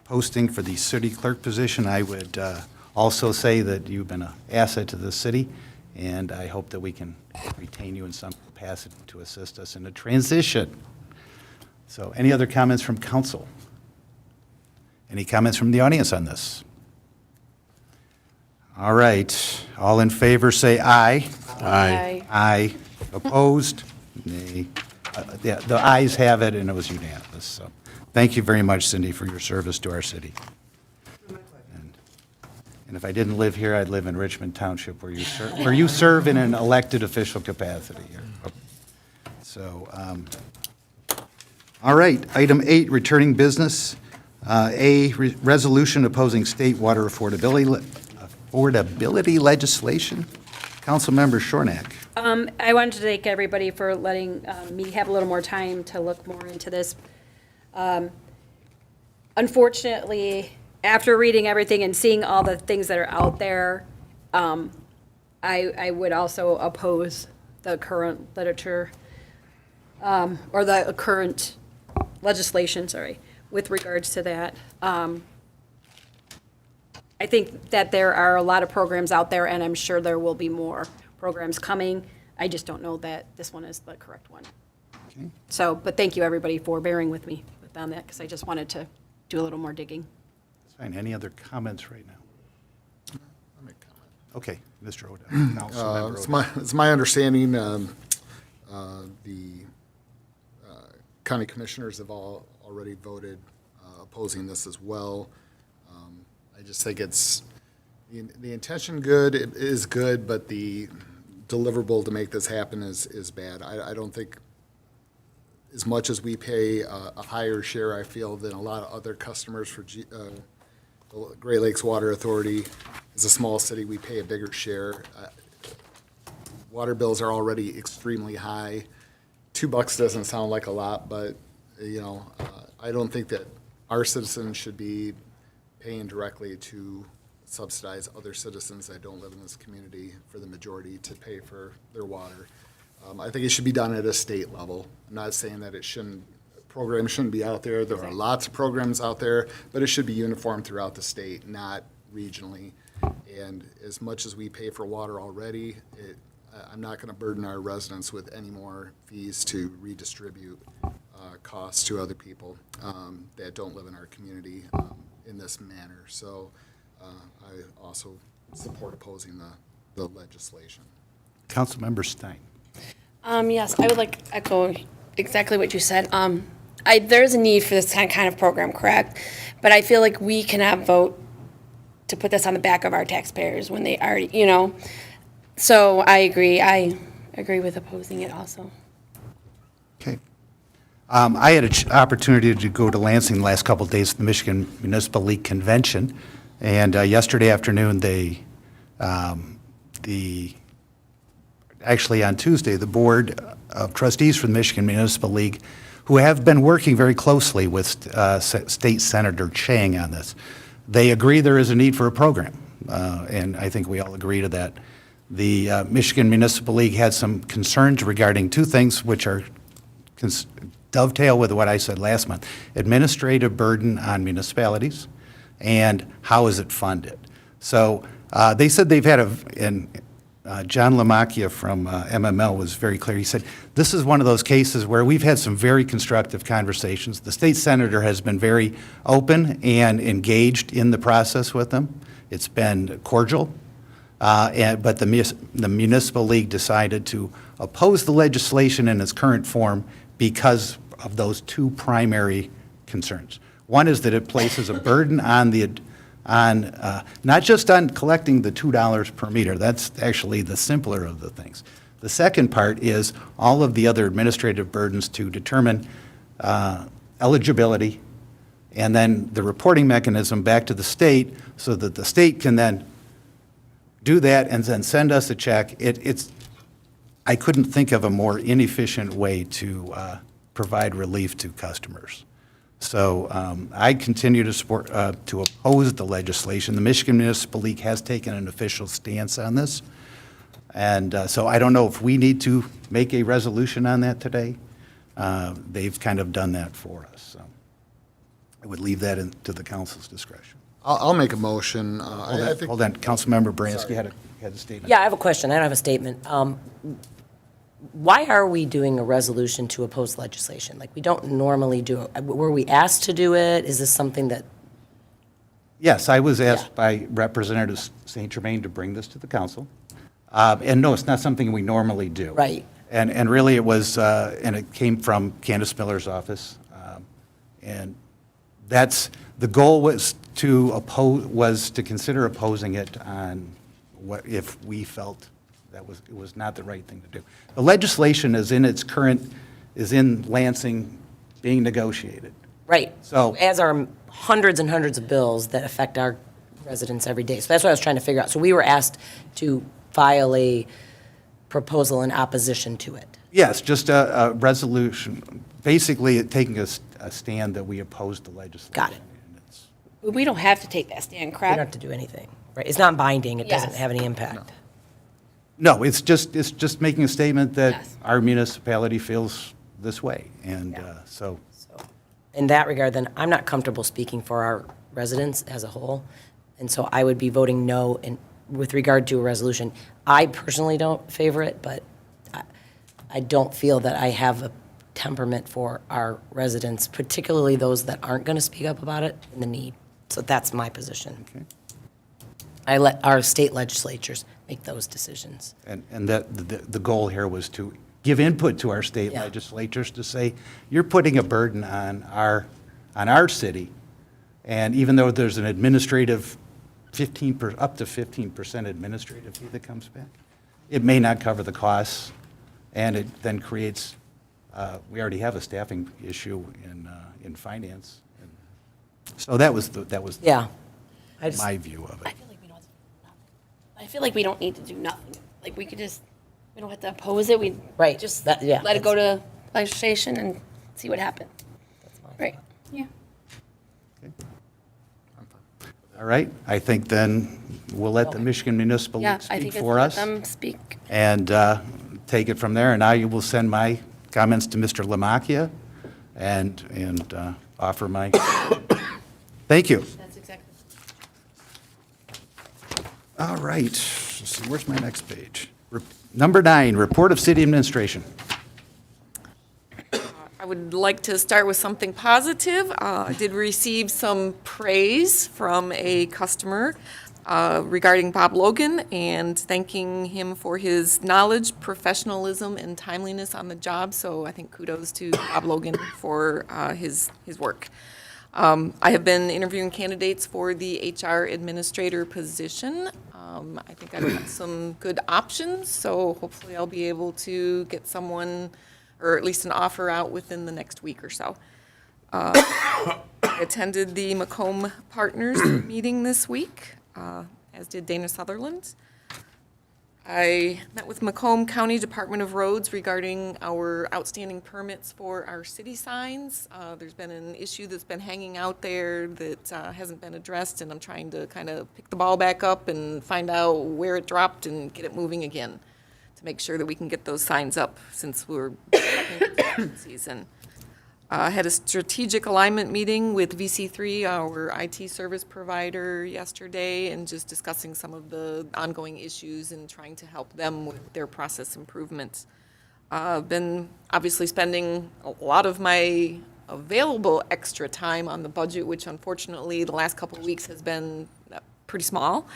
posting for the city clerk position. I would also say that you've been an asset to the city, and I hope that we can retain you in some capacity to assist us in the transition. So any other comments from council? Any comments from the audience on this? All right, all in favor, say aye. Aye. Aye. Opposed? Nay. Yeah, the ayes have it, and it was unanimous. So thank you very much, Cindy, for your service to our city. And if I didn't live here, I'd live in Richmond Township, where you serve in an elected official capacity here. So, all right, item 8, returning business. Resolution opposing state water affordability legislation. Councilmember Shornack. I wanted to thank everybody for letting me have a little more time to look more into this. Unfortunately, after reading everything and seeing all the things that are out there, I would also oppose the current literature, or the current legislation, sorry, with regards to that. I think that there are a lot of programs out there, and I'm sure there will be more programs coming. I just don't know that this one is the correct one. Okay. So, but thank you, everybody, for bearing with me on that, because I just wanted to do a little more digging. That's fine. Any other comments right now? I'll make a comment. Okay, Mr. Odell. Councilmember Odell. It's my understanding, the county commissioners have already voted opposing this as well. I just think it's, the intention is good, but the deliverable to make this happen is bad. I don't think, as much as we pay a higher share, I feel, than a lot of other customers for the Great Lakes Water Authority. As a small city, we pay a bigger share. Water bills are already extremely high. $2 doesn't sound like a lot, but, I don't think that our citizens should be paying directly to subsidize other citizens that don't live in this community for the majority to pay for their water. I think it should be done at a state level. I'm not saying that programs shouldn't be out there. There are lots of programs out there, but it should be uniform throughout the state, not regionally. And as much as we pay for water already, I'm not going to burden our residents with any more fees to redistribute costs to other people that don't live in our community in this manner. So I also support opposing the legislation. Councilmember Stein. Yes, I would like to echo exactly what you said. There's a need for this kind of program, correct? But I feel like we cannot vote to put this on the back of our taxpayers when they already, So I agree. I agree with opposing it also. Okay. I had an opportunity to go to Lansing the last couple of days at the Michigan Municipal League Convention, and yesterday afternoon, actually on Tuesday, the Board of Trustees for the Michigan Municipal League, who have been working very closely with State Senator Chang on this, they agree there is a need for a program, and I think we all agree to that. The Michigan Municipal League had some concerns regarding two things which are dovetail with what I said last month: administrative burden on municipalities and how is it funded. So they said they've had John Lamacchia from MML was very clear. He said, this is one of those cases where we've had some very constructive conversations. The state senator has been very open and engaged in the process with them. It's been cordial. But the Municipal League decided to oppose the legislation in its current form because of those two primary concerns. One is that it places a burden on not just on collecting the $2 per meter. That's actually the simpler of the things. The second part is all of the other administrative burdens to determine eligibility, and then the reporting mechanism back to the state so that the state can then do that and then send us a check. I couldn't think of a more inefficient way to provide relief to customers. So I continue to support, to oppose the legislation. The Michigan Municipal League has taken an official stance on this. And so I don't know if we need to make a resolution on that today. They've kind of done that for us. So I would leave that to the council's discretion. I'll make a motion. Hold on, Councilmember Bransky had a statement. Yeah, I have a question. I don't have a statement. Why are we doing a resolution to oppose legislation? Like, we don't normally do it. Were we asked to do it? Is this something that? Yes, I was asked by Representative St. Germain to bring this to the council. And no, it's not something we normally do. Right. And really it was, and it came from Candace Miller's office. And the goal was to consider opposing it on what, if we felt it was not the right thing to do. The legislation is in Lansing being negotiated. Right. So as are hundreds and hundreds of bills that affect our residents every day. So that's what I was trying to figure out. So we were asked to file a proposal in opposition to it. Yes, just a resolution, basically taking a stand that we oppose the legislation. Got it. We don't have to take that stand, We correct? don't have to do anything, right? It's not binding. It doesn't Yes. have any impact. No, it's just making a statement that Yes. our municipality feels this way. And so, In that regard, then, I'm not comfortable speaking for our residents as a whole, and so I would be voting no with regard to a resolution. I personally don't favor it, but I don't feel that I have a temperament for our residents, particularly those that aren't going to speak up about it and the need. So that's my position. Okay. I let our state legislatures make those decisions. and that the goal here was to give input to our state Yeah. legislatures to say, you're putting a burden on our city, and even though there's an administrative up to 15% administrative fee that comes back, it may not cover the costs, and it then creates, we already have a staffing issue in finance. And so that was Yeah. my view of it. I feel like we don't need to do nothing. Like, we don't have to oppose it. We Right. just That- yeah, let it go to legislation and see what happens. Right. Yeah. All right, I think then we'll let the Michigan Municipal Yeah, League I speak think it's for let us them speak. and take it from there. And I will send my comments to Mr. Lamacchia and offer my, thank you. That's exactly. All right, let's see, where's my next page? Number 9, Report of City Administration. I would like to start with something positive. I did receive some praise from a customer regarding Bob Logan and thanking him for his knowledge, professionalism, and timeliness on the job. So I think kudos to Bob Logan for his work. I have been interviewing candidates for the HR administrator position. I think I've got some good options, so hopefully I'll be able to get someone, or at least an offer out within the next week or so. I attended the Macomb Partners meeting this week, as did Dana Sutherland. I met with Macomb County Department of Roads regarding our outstanding permits for our city signs. There's been an issue that's been hanging out there that hasn't been addressed, and I'm trying to kind of pick the ball back up and find out where it dropped and get it moving again to make sure that we can get those signs up since we're back in construction season. I had a strategic alignment meeting with VC3, our IT service provider, yesterday, and just discussing some of the ongoing issues and trying to help them with their process improvements. I've been obviously spending a lot of my available extra time on the budget, which unfortunately the last couple of weeks has been pretty small.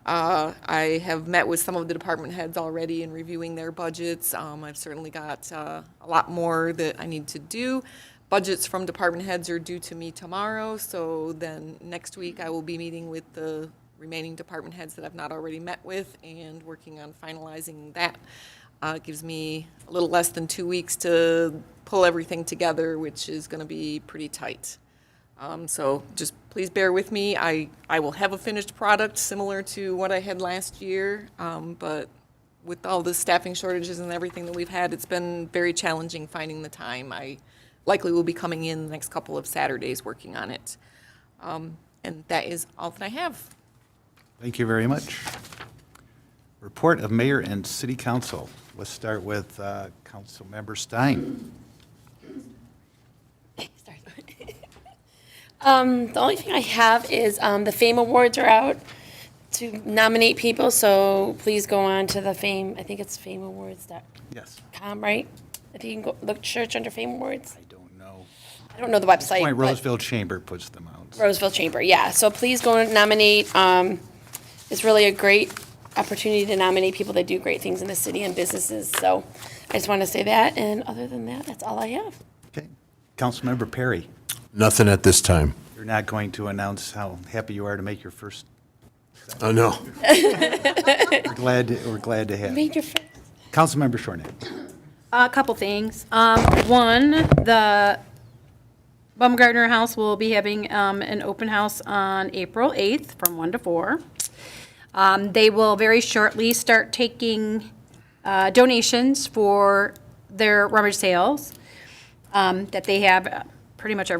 I have met with some of the department heads already in reviewing their budgets. I've certainly got a lot more that I need to do. Budgets from department heads are due to me tomorrow, so then next week I will be meeting with the remaining department heads that I've not already met with and working on finalizing that. It gives me a little less than 2 weeks to pull everything together, which is going to be pretty tight. So just please bear with me. I will have a finished product similar to what I had last year, but with all the staffing shortages and everything that we've had, it's been very challenging finding the time. I likely will be coming in the next couple of Saturdays working on it. And that is all that I have. Thank you very much. Report of Mayor and City Council. Let's start with Councilmember Stein. The only thing I have is the FAME Awards are out to nominate people, so please go on to the FAME, I think it's fameawards.com, Yes. right? I think you can go look, search under FAME Awards. I don't know. I don't know the website. Point but- Roseville Chamber puts them out. Roseville Chamber, yeah. So please go and nominate. It's really a great opportunity to nominate people that do great things in the city and businesses. So I just want to say that, and other than that, that's all I have. Okay. Councilmember Perry, Nothing at this time. you're not going to announce how happy you are to make your first. Oh, no. We're glad to have you. Made your first. Councilmember Shortneck. A couple things. One, the Baumgartner House will be having an open house on April 8th from 1 to 4. They will very shortly start taking donations for their rummage sales that they have pretty much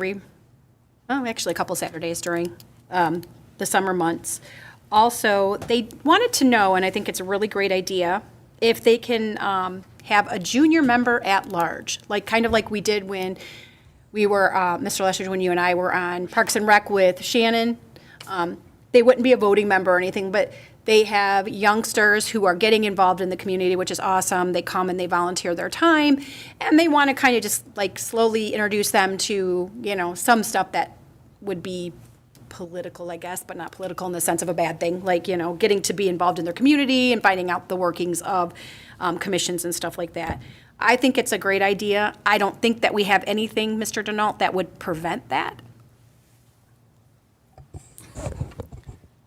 actually a couple Saturdays during the summer months. Also, they wanted to know, and I think it's a really great idea, if they can have a junior member at large, kind of like we did when we were, Mr. Lester, when you and I were on Parks and Rec with Shannon. They wouldn't be a voting member or anything, but they have youngsters who are getting involved in the community, which is awesome. They come and they volunteer their time, and they want to kind of just slowly introduce them to, some stuff that would be political, I guess, but not political in the sense of a bad thing, getting to be involved in their community and finding out the workings of commissions and stuff like that. I think it's a great idea. I don't think that we have anything, Mr. Denault, that would prevent that.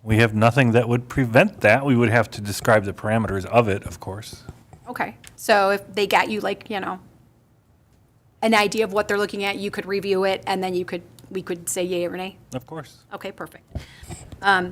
We have nothing that would prevent that. We would have to describe the parameters of it, of course. Okay, so if they got you an idea of what they're looking at, you could review it, and then we could say yay or nay? Of course. Okay, perfect. As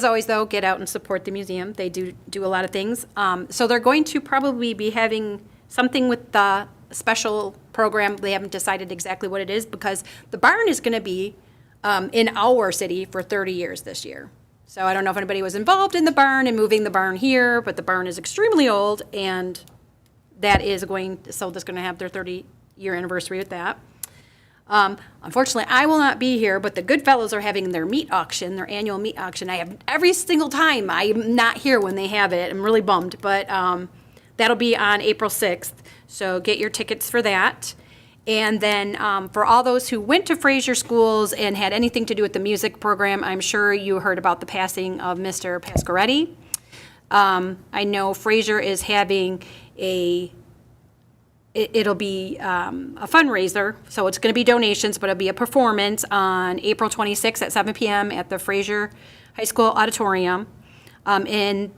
always, though, get out and support the museum. They do a lot of things. So they're going to probably be having something with the special program. They haven't decided exactly what it is, because the barn is going to be in our city for 30 years this year. So I don't know if anybody was involved in the barn and moving the barn here, but the barn is extremely old, and that is so that's going to have their 30-year anniversary with that. Unfortunately, I will not be here, but the Goodfellows are having their meat auction, their annual meat auction. I have every single time. I'm not here when they have it. I'm really bummed, but that'll be on April 6th. So get your tickets for that. And then for all those who went to Fraser schools and had anything to do with the music program, I'm sure you heard about the passing of Mr. Pasquaretti. I know Fraser is having it'll be a fundraiser, so it's going to be donations, but it'll be a performance on April 26th at 7 p.m. at the Fraser High School Auditorium. And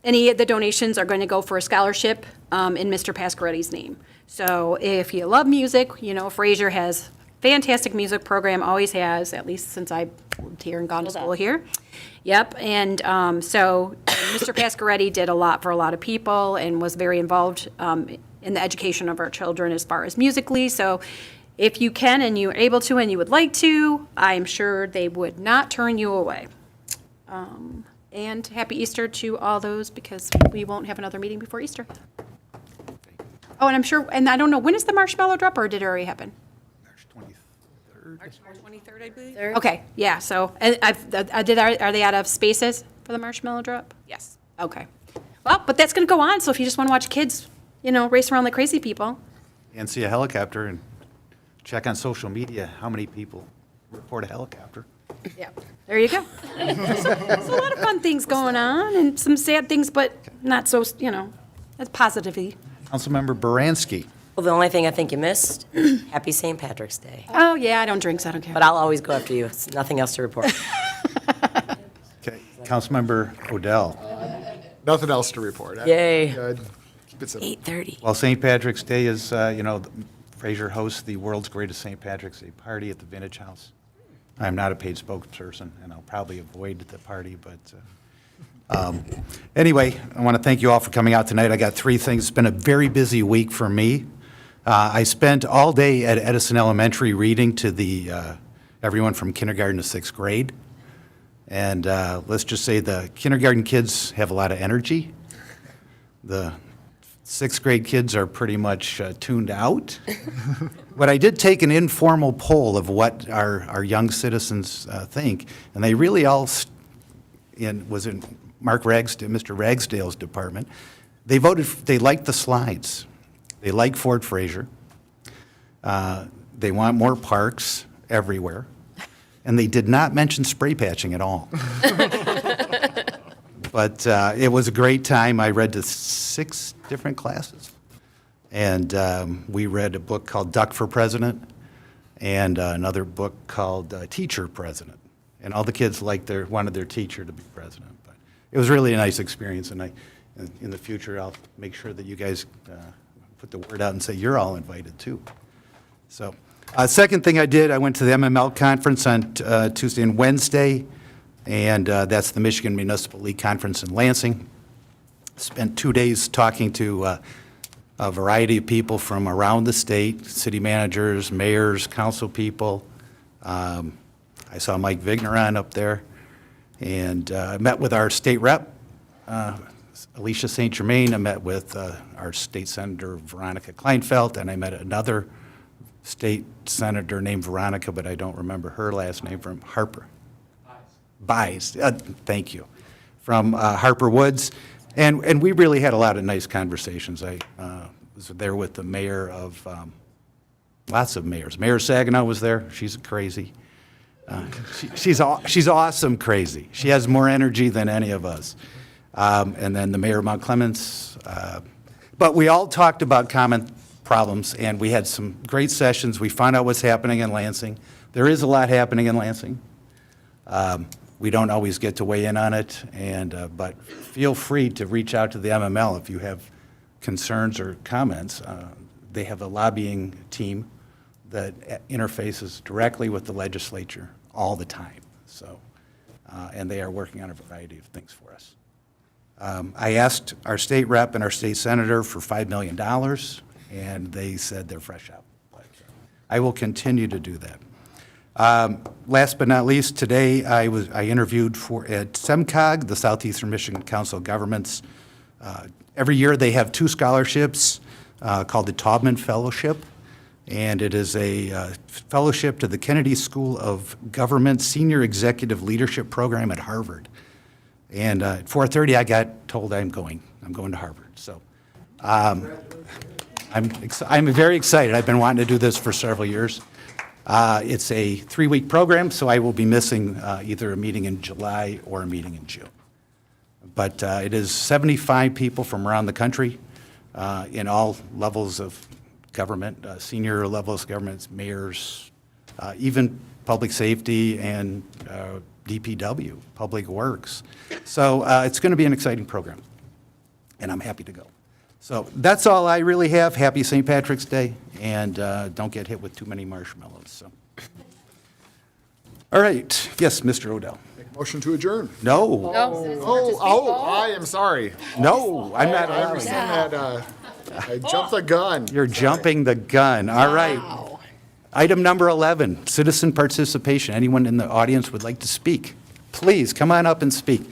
any of the donations are going to go for a scholarship in Mr. Pasquaretti's name. So if you love music, Fraser has fantastic music program, always has, at least since I lived here and gone to school here. Yep, and so Mr. Pasquaretti did a lot for a lot of people and was very involved in the education of our children as far as musically. So if you can and you're able to and you would like to, I'm sure they would not turn you away. And happy Easter to all those, because we won't have another meeting before Easter. Oh, and I'm sure, and I don't know, when is the marshmallow drop, or did it already happen? March 23rd, I believe. Okay, yeah, so, and are they out of spaces for the marshmallow drop? Yes. Okay. Well, but that's going to go on, so if you just want to watch kids, race around like crazy people. And see a helicopter and check on social media how many people report a helicopter. Yeah, there you go. There's a lot of fun things going on and some sad things, but not so, that's positively. Councilmember Baranski. Well, the only thing I think you missed, happy St. Patrick's Day. Oh, yeah, I don't drink, so I don't care. But I'll always go after you. It's nothing else to report. Okay, Councilmember Odell. Nothing else to report. Yay. Keep it simple. 8:30. Well, St. Patrick's Day is, Fraser hosts the world's greatest St. Patrick's Day party at the Vintage House. I'm not a paid spokesperson, and I'll probably avoid the party, but anyway, I want to thank you all for coming out tonight. I got 3 things. It's been a very busy week for me. I spent all day at Edison Elementary reading to the everyone from kindergarten to 6th grade. And let's just say the kindergarten kids have a lot of energy. The 6th grade kids are pretty much tuned out. But I did take an informal poll of what our young citizens think, and they really all, was in Mr. Ragsdale's department. They voted, they liked the slides. They like Fort Fraser. They want more parks everywhere. And they did not mention spray patching at all. But it was a great time. I read to 6 different classes. And we read a book called Duck for President and another book called Teacher President. And all the kids wanted their teacher to be president. But it was really a nice experience. And in the future, I'll make sure that you guys put the word out and say you're all invited too. So, second thing I did, I went to the MML conference on Tuesday and Wednesday, and that's the Michigan Municipal League Conference in Lansing. Spent 2 days talking to a variety of people from around the state, city managers, mayors, council people. I saw Mike Vigneron up there, and I met with our state rep, Alicia St. Germain. I met with our state senator, Veronica Kleinfeld, and I met another state senator named Veronica, but I don't remember her last name, from Harper. Buys. Thank you. From Harper Woods. And we really had a lot of nice conversations. I was there with the mayor of, lots of mayors. Mayor Saginaw was there. She's crazy. She's awesome crazy. She has more energy than any of us. And then the mayor of Mount Clemens. But we all talked about common problems, and we had some great sessions. We found out what's happening in Lansing. There is a lot happening in Lansing. We don't always get to weigh in on it, but feel free to reach out to the MML if you have concerns or comments. They have a lobbying team that interfaces directly with the legislature all the time. So, and they are working on a variety of things for us. I asked our state rep and our state senator for $5 million, and they said they're fresh out. But I will continue to do that. Last but not least, today I interviewed at SEMCOG, the Southeastern Michigan Council of Governments. Every year they have 2 scholarships called the Taubman Fellowship, and it is a fellowship to the Kennedy School of Government Senior Executive Leadership Program at Harvard. And at 4:30 I got told I'm going to Harvard. So I'm very excited. I've been wanting to do this for several years. It's a 3-week program, so I will be missing either a meeting in July or a meeting in June. But it is 75 people from around the country in all levels of government, senior levels of government, mayors, even public safety and DPW, Public Works. So it's going to be an exciting program, and I'm happy to go. So that's all I really have. Happy St. Patrick's Day, and don't get hit with too many marshmallows. So, all right. Yes, Mr. Odell. Motion to adjourn. No. I am sorry. No, I'm not. I understand that I jumped the gun. You're jumping the gun. All right. Item number 11, citizen participation. Anyone in the audience would like to speak? Please come on up and speak.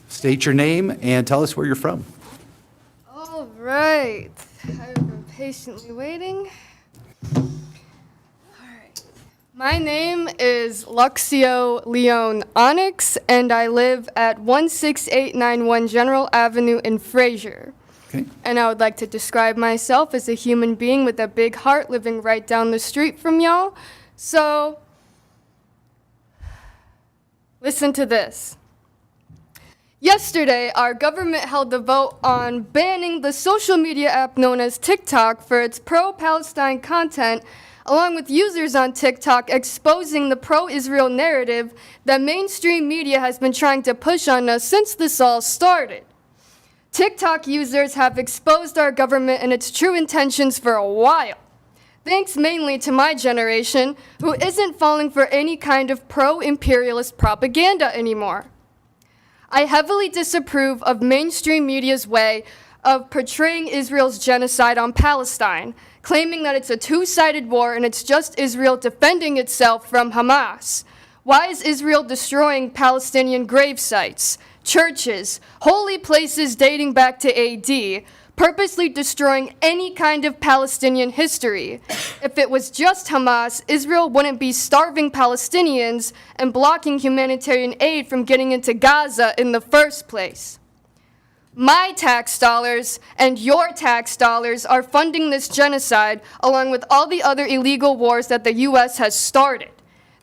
State your name and tell us where you're from. All right. I've been patiently waiting. All right. My name is Luxio Leon Onyx, and I live at 16891 General Avenue in Fraser. Okay. And I would like to describe myself as a human being with a big heart living right down the street from y'all. So, listen to this. Yesterday, our government held a vote on banning the social media app known as TikTok for its pro-Palestine content, along with users on TikTok exposing the pro-Israel narrative that mainstream media has been trying to push on us since this all started. TikTok users have exposed our government and its true intentions for a while, thanks mainly to my generation, who isn't falling for any kind of pro-imperialist propaganda anymore. I heavily disapprove of mainstream media's way of portraying Israel's genocide on Palestine, claiming that it's a two-sided war and it's just Israel defending itself from Hamas. Why is Israel destroying Palestinian grave sites, churches, holy places dating back to AD, purposely destroying any kind of Palestinian history? If it was just Hamas, Israel wouldn't be starving Palestinians and blocking humanitarian aid from getting into Gaza in the first place. My tax dollars and your tax dollars are funding this genocide along with all the other illegal wars that the U.S. has started.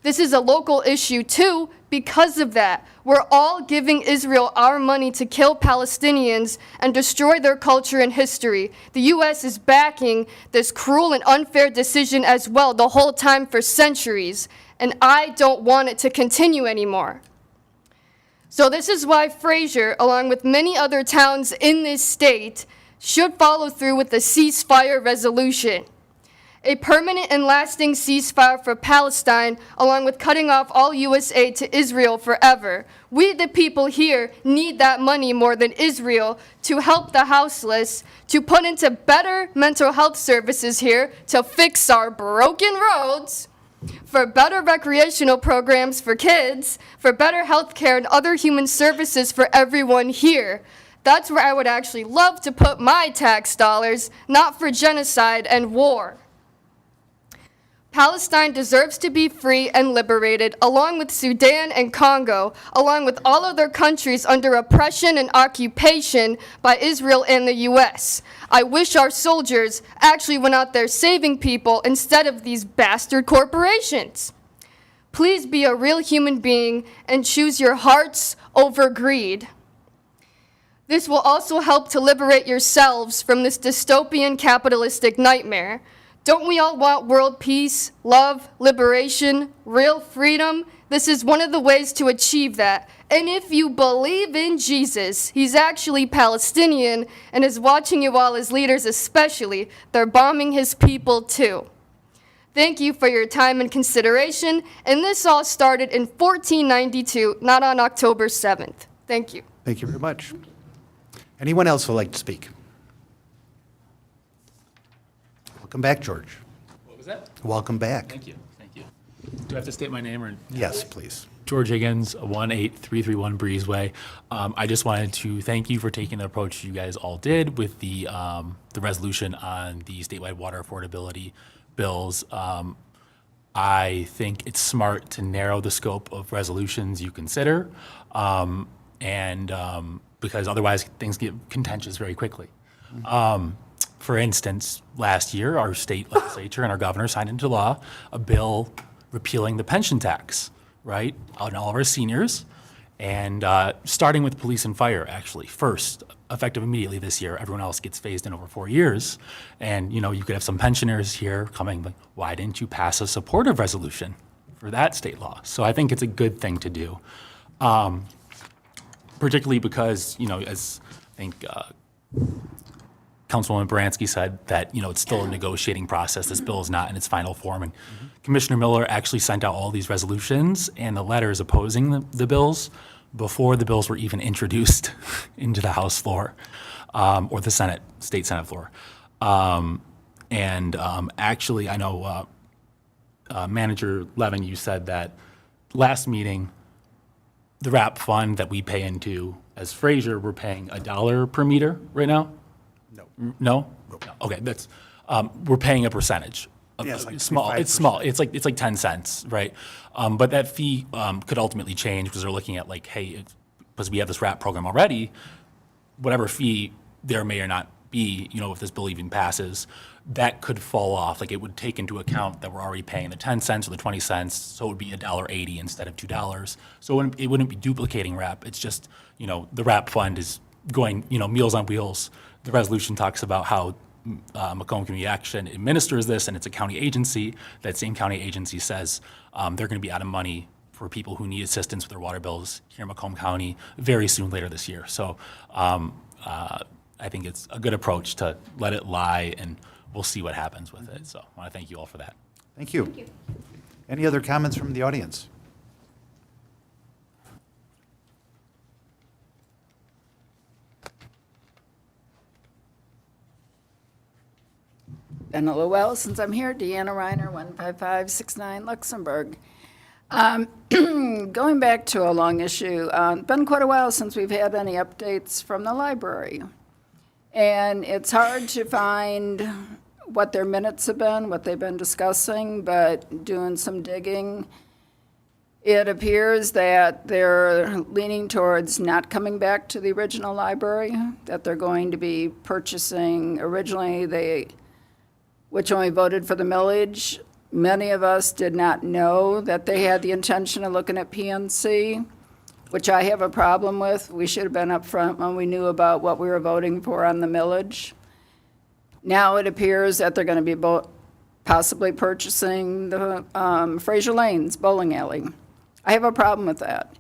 This is a local issue too. Because of that, we're all giving Israel our money to kill Palestinians and destroy their culture and history. The U.S. is backing this cruel and unfair decision as well the whole time for centuries, and I don't want it to continue anymore. So this is why Fraser, along with many other towns in this state, should follow through with the ceasefire resolution. A permanent and lasting ceasefire for Palestine, along with cutting off all U.S. aid to Israel forever. We, the people here, need that money more than Israel to help the houseless, to put into better mental health services here, to fix our broken roads, for better recreational programs for kids, for better health care and other human services for everyone here. That's where I would actually love to put my tax dollars, not for genocide and war. Palestine deserves to be free and liberated, along with Sudan and Congo, along with all other countries under oppression and occupation by Israel and the U.S. I wish our soldiers actually went out there saving people instead of these bastard corporations. Please be a real human being and choose your hearts over greed. This will also help to liberate yourselves from this dystopian capitalistic nightmare. Don't we all want world peace, love, liberation, real freedom? This is one of the ways to achieve that. And if you believe in Jesus, he's actually Palestinian and is watching you all as leaders especially. They're bombing his people too. Thank you for your time and consideration. And this all started in 1492, not on October 7th. Thank you. Thank you very much. Anyone else would like to speak? Welcome back, George. What was that? Welcome back. Thank you. Thank you. Do I have to state my name or? Yes, please. George Higgins, 18331 Breezeway. I just wanted to thank you for taking the approach you guys all did with the resolution on the statewide water affordability bills. I think it's smart to narrow the scope of resolutions you consider, because otherwise things get contentious very quickly. For instance, last year, our state legislature and our governor signed into law a bill repealing the pension tax, right, on all of our seniors, and starting with police and fire, actually, first, effective immediately this year. Everyone else gets phased in over 4 years. And, you could have some pensioners here coming, like, why didn't you pass a supportive resolution for that state law? So I think it's a good thing to do, particularly because, as I think Councilwoman Baranski said, that, it's still a negotiating process. This bill is not in its final form. And Commissioner Miller actually sent out all these resolutions and the letters opposing the bills before the bills were even introduced into the House floor, or the state Senate floor. Actually, I know Manager Levin, you said that last meeting, the RAP fund that we pay into as Fraser, we're paying $1 per meter right now? No? Okay, that's, we're paying a percentage. Yeah, it's like Small, it's 5%. small, it's like 10 cents, right? But that fee could ultimately change because they're looking at like, hey, because we have this RAP program already, whatever fee there may or not be, if this bill even passes, that could fall off. Like it would take into account that we're already paying the 10 cents or the 20 cents, so it would be $1.80 instead of $2. So it wouldn't be duplicating RAP. It's just, the RAP fund is going, Meals on Wheels. The resolution talks about how Macomb Community Action administers this, and it's a county agency. That same county agency says they're going to be out of money for people who need assistance with their water bills here in Macomb County very soon later this year. So I think it's a good approach to let it lie, and we'll see what happens with it. So I want to thank you all for that. Thank you. Any other comments from the audience? Been a little while since I'm here. Deanna Reiner, 15569 Luxembourg. Going back to a long issue, been quite a while since we've had any updates from the library. And it's hard to find what their minutes have been, what they've been discussing, but doing some digging, it appears that they're leaning towards not coming back to the original library, that they're going to be purchasing, originally which only voted for the millage. Many of us did not know that they had the intention of looking at PNC, which I have a problem with. We should have been upfront when we knew about what we were voting for on the millage. Now it appears that they're going to be possibly purchasing the Fraser Lanes bowling alley. I have a problem with that.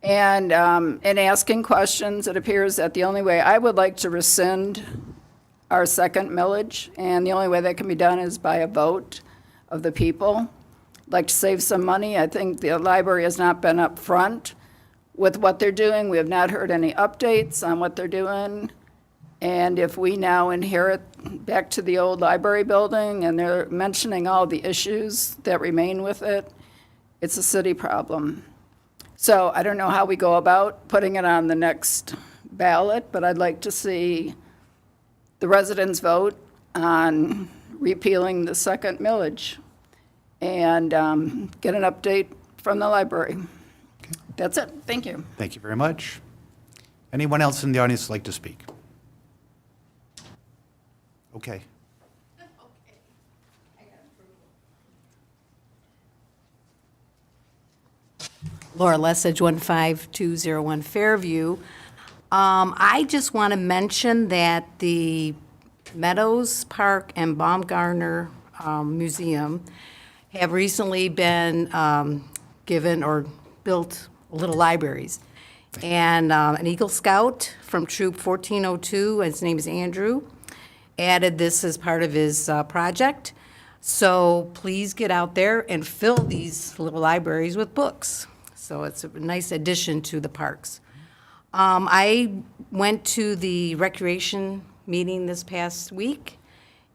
And in asking questions, it appears that the only way I would like to rescind our second millage, and the only way that can be done is by a vote of the people. I'd like to save some money. I think the library has not been upfront with what they're doing. We have not heard any updates on what they're doing. And if we now inherit back to the old library building and they're mentioning all the issues that remain with it, it's a city problem. So I don't know how we go about putting it on the next ballot, but I'd like to see the residents vote on repealing the second millage and get an update from the library. That's it. Thank you. Thank you very much. Anyone else in the audience like to speak? Okay. Laura Lessage, 15201 Fairview. I just want to mention that the Meadows Park and Baumgartner Museum have recently been given or built little libraries. And an Eagle Scout from Troop 1402, his name is Andrew, added this as part of his project. So please get out there and fill these little libraries with books. So it's a nice addition to the parks. I went to the recreation meeting this past week,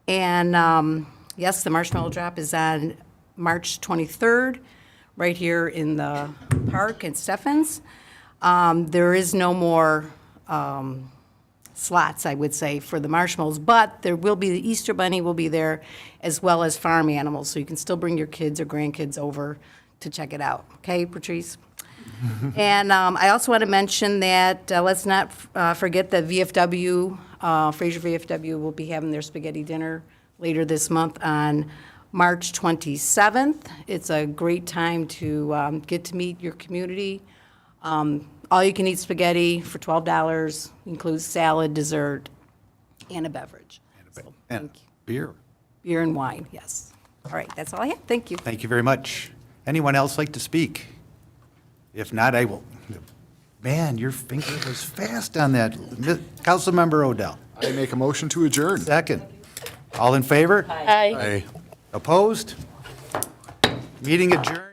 and yes, the marshmallow drop is on March 23rd, right here in the park in Stephens. There is no more slots, I would say, for the marshmallows, but there will be, the Easter Bunny will be there, as well as farm animals, so you can still bring your kids or grandkids over to check it out. Okay, Patrice? And I also want to mention that, let's not forget that VFW, Fraser VFW will be having their spaghetti dinner later this month on March 27th. It's a great time to get to meet your community. All-you-can-eat spaghetti for $12, includes salad, dessert, and a beverage. And beer. Beer and wine, yes. All right, that's all I have. Thank you. Thank you very much. Anyone else like to speak? If not, I will. Man, your finger was fast on that. Councilmember Odell. I make a motion to adjourn. Second. All in favor? Aye. Opposed? Meeting adjourned.